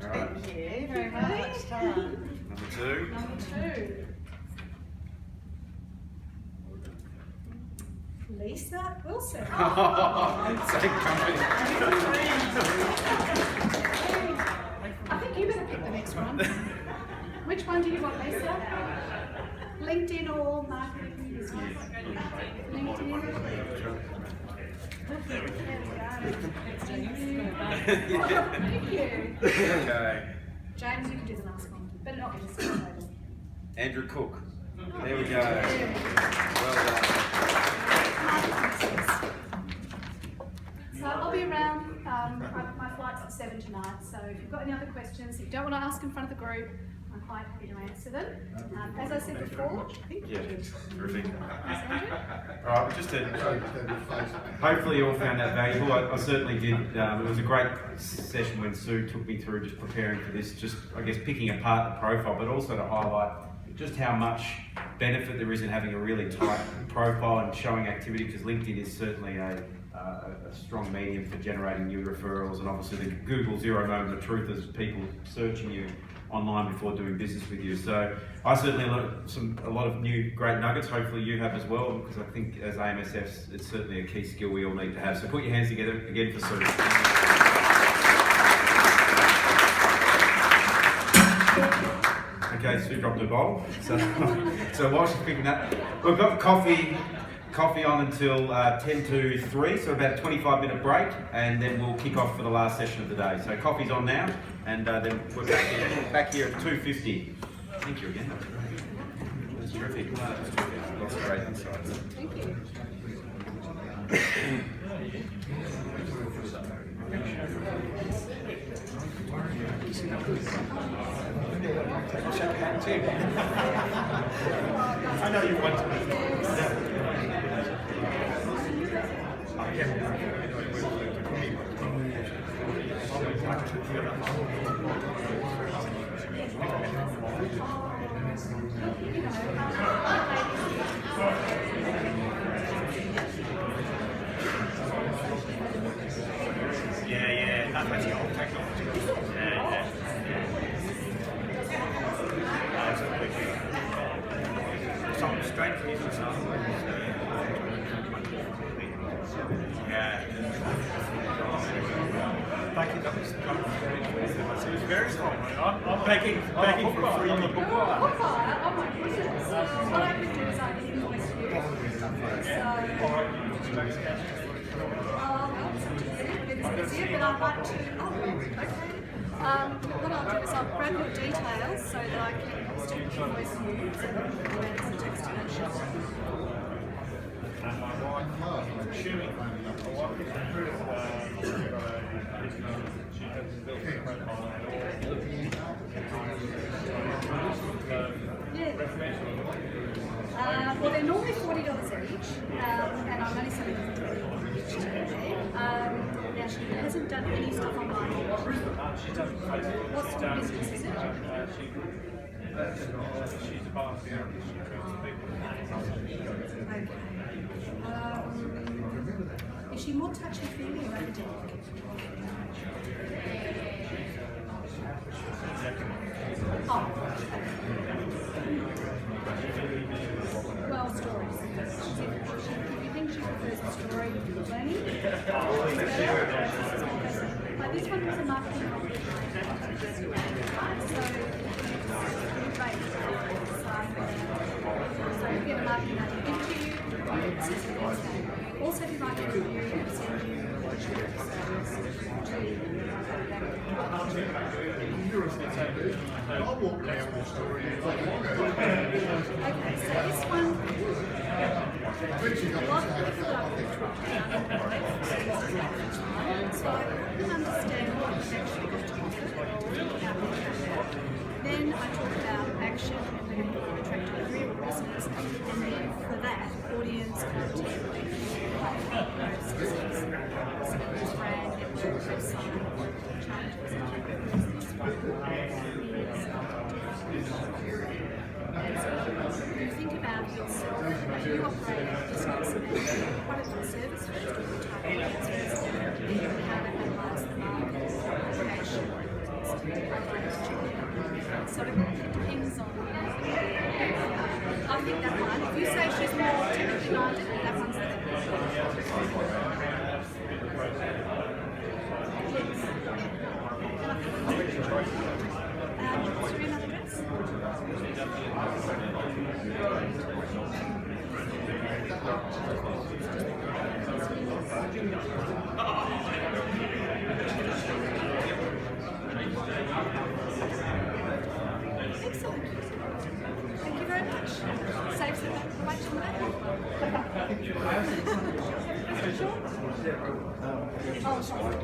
All right. Thank you very much. Number 2. Number 2. Lisa Wilson. Same company. I think you better pick the next one. Which one do you want, Lisa? LinkedIn or marketing business? LinkedIn. Thank you. Okay. James, you can do the last one. Better not be the same table. Andrew Cook. There we go. Well done. So I'll be around. My flight's at 7 tonight. So if you've got any other questions, if you don't want to ask in front of the group, I'm quite happy to answer them. As I said before, I think. Yeah, terrific. Yes, Andrew? All right, just to, hopefully you all found that valuable. I certainly did. It was a great session when Sue took me through just preparing for this, just I guess picking apart the profile, but also to highlight just how much benefit there is in having a really tight profile and showing activity, because LinkedIn is certainly a strong medium for generating new referrals, and obviously the Google zero moment of truth is people searching you online before doing business with you. So I certainly learned a lot of new great nuggets. Hopefully you have as well, because I think as AMSFs it's certainly a key skill we all need to have. So put your hands together again for Sue. Okay, Sue dropped her bowl. So while she's picking that, we've got coffee on until 10 to 3, so about a 25-minute break, and then we'll kick off for the last session of the day. So coffee's on now, and then we're back here at 2:50. Thank you again, that was great. That's terrific. Lots of great insights. Thank you. I know you want to. Yeah, that's actually old technology. Yeah. Some strength using some. Yeah. Thank you, that was it was very strong. I'm begging for free on the book. Oh my goodness. What I can do is I can invoice you. It's easier, but I'd like to. Okay. What I'll do is I'll grab your details so that I can still invoice you and some text And my wife, Shumi, my wife is she has built a profile well, they're normally $40 each, and I'm only selling them for $20 each today. Now, she hasn't done any stuff online yet. What sort of business is it? She's a volunteer. She trains people. Okay. Is she more touchy-feely or academic? Oh, well, stories. If you think she prefers a story with learning, like this one was a marketing competition. So you get a marketing interview. Also, if you'd like to review and send you I'll walk down the story. okay, so this one, a lot of people have been trying, so I can understand what you've actually got to offer. Then I talk about action and we're going to attract delivery of business, and then for that, audience content, processes, brand, network, website, changes, you think about yourself, when you operate a business, product and service first, or your target audience first, how to analyse the market, application, so it depends on. I think that one, if you say she's more technically minded, that one's the what's your email address? Excellent. Thank you very much. Saves the wait till the oh, sorry.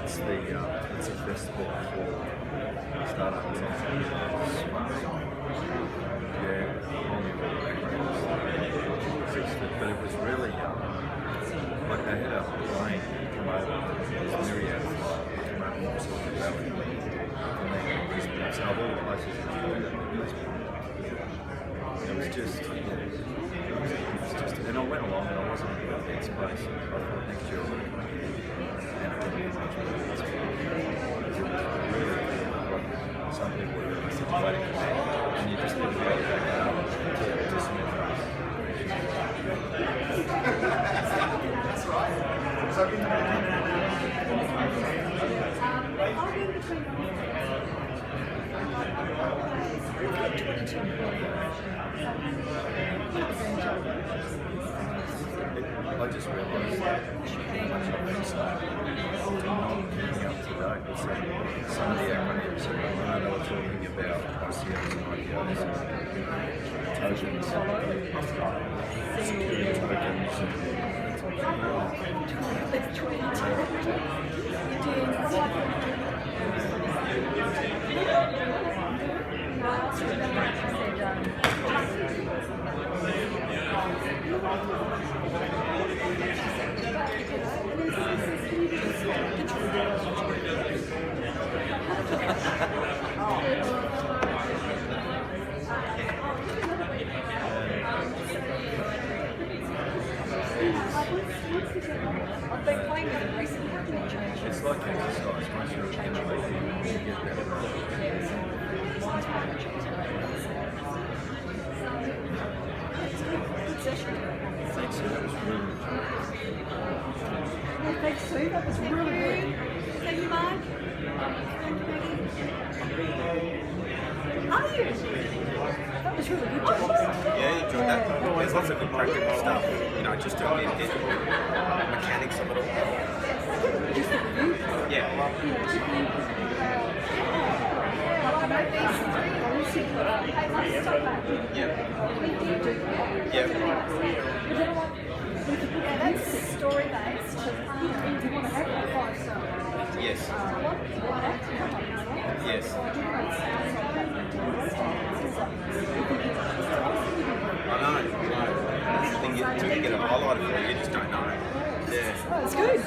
That's the festival for startups. But it was really like they had a plane come over, this Myriad flight, come over from Silicon Valley, and they got Brisbane. So of all the places in Australia, it was just, and I went along and I wasn't in a bad space. I thought next year I would come again, and it would be much better. some people are really situated for that, and you just need to be able to back that up to cement it up. That's right. So I just realised how much I've been not keeping up to date with some of the acronyms. I know they were talking about ICOs and IPOs, tokens, security I've been playing with it recently. It's like exercise. Once you're in the league, you get better. Thanks, that was really Thanks, Sue. That was really good. Thank you, Mark. Thank you, Maggie. Are you? That was really good, Joe. Yeah, you enjoyed that. There's lots of good practical stuff. You know, just doing the mechanics of it all. Yeah, that's story based. Do you want to have that 5 stars? Yes. Yes. I know. That's the thing, until you get it highlighted for you, just don't know. Yeah. Oh, it's good.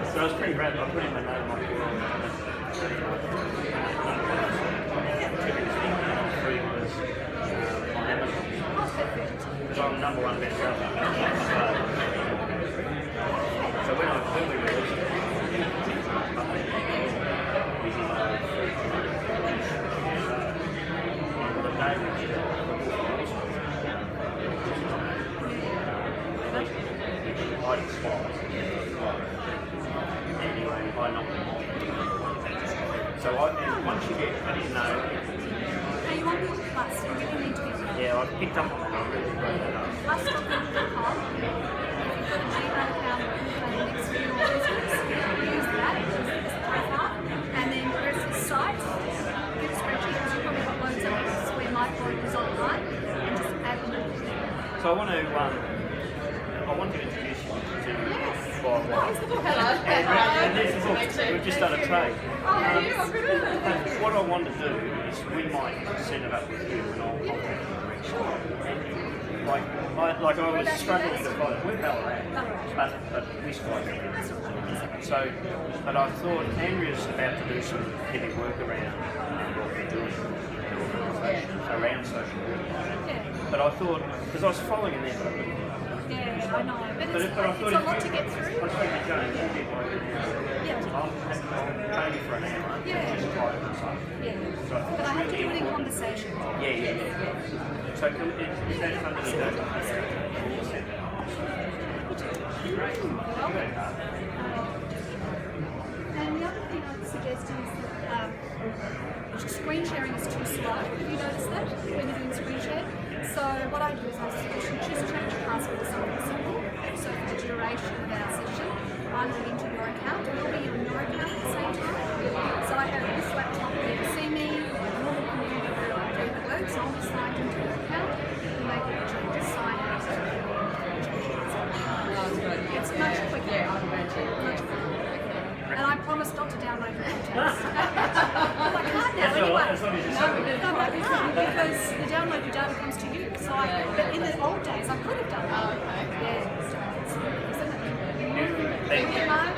So I was pretty proud. I put in my note on my forum. Free was on Amazon. Because I'm number 1 bestseller. So when we released it, the day we did it, I despised. Anyway, I knocked them off. So once you get, I didn't know. Are you on Google Plus? You really need to get that. Yeah, I picked up on it. I really wrote that up. Plus.google.com. If you've got a Gmail account or next to your business, use that as a profile. And then where's the site? Get a spreadsheet because you've probably got loads of others where my quote is online and just add them. So I want to introduce you to Bob. Hello. And this is all, we've just done a trade. What I want to do is we might set it up with you and I'll contact you directly. Like I was struggling to find it. We're Ballarat, but East White. So, but I thought Andrea's about to do some heavy work around what we're doing in the organisation, around social media. But I thought, because I was following in there, Yeah, I know, but it's I thought a lot to get through. I spoke to Jane, you did like an hour. Yeah. I'll pay you for an hour. Yeah. Just type and stuff. Yeah. So I thought But I have to really do it in important. conversation. Yeah. So is that something you do? And the other thing I'd suggest is that screen sharing is too slow. Have you noticed that when you're doing screen share? So what I do is I choose to change your password to something simple. So for the duration of our session, I'm going into your account and you'll be in your account at the same time. So I have this laptop where you see me, a normal computer where I do the work, so I'll be signed into your account and make all the changes, sign out. It's much quicker. Much quicker. And I promise not to download your contacts. Well, I can't now anyway. No, I can't because the download your data comes to you. So but in the old days, I could have done that. Yeah, so Thank you.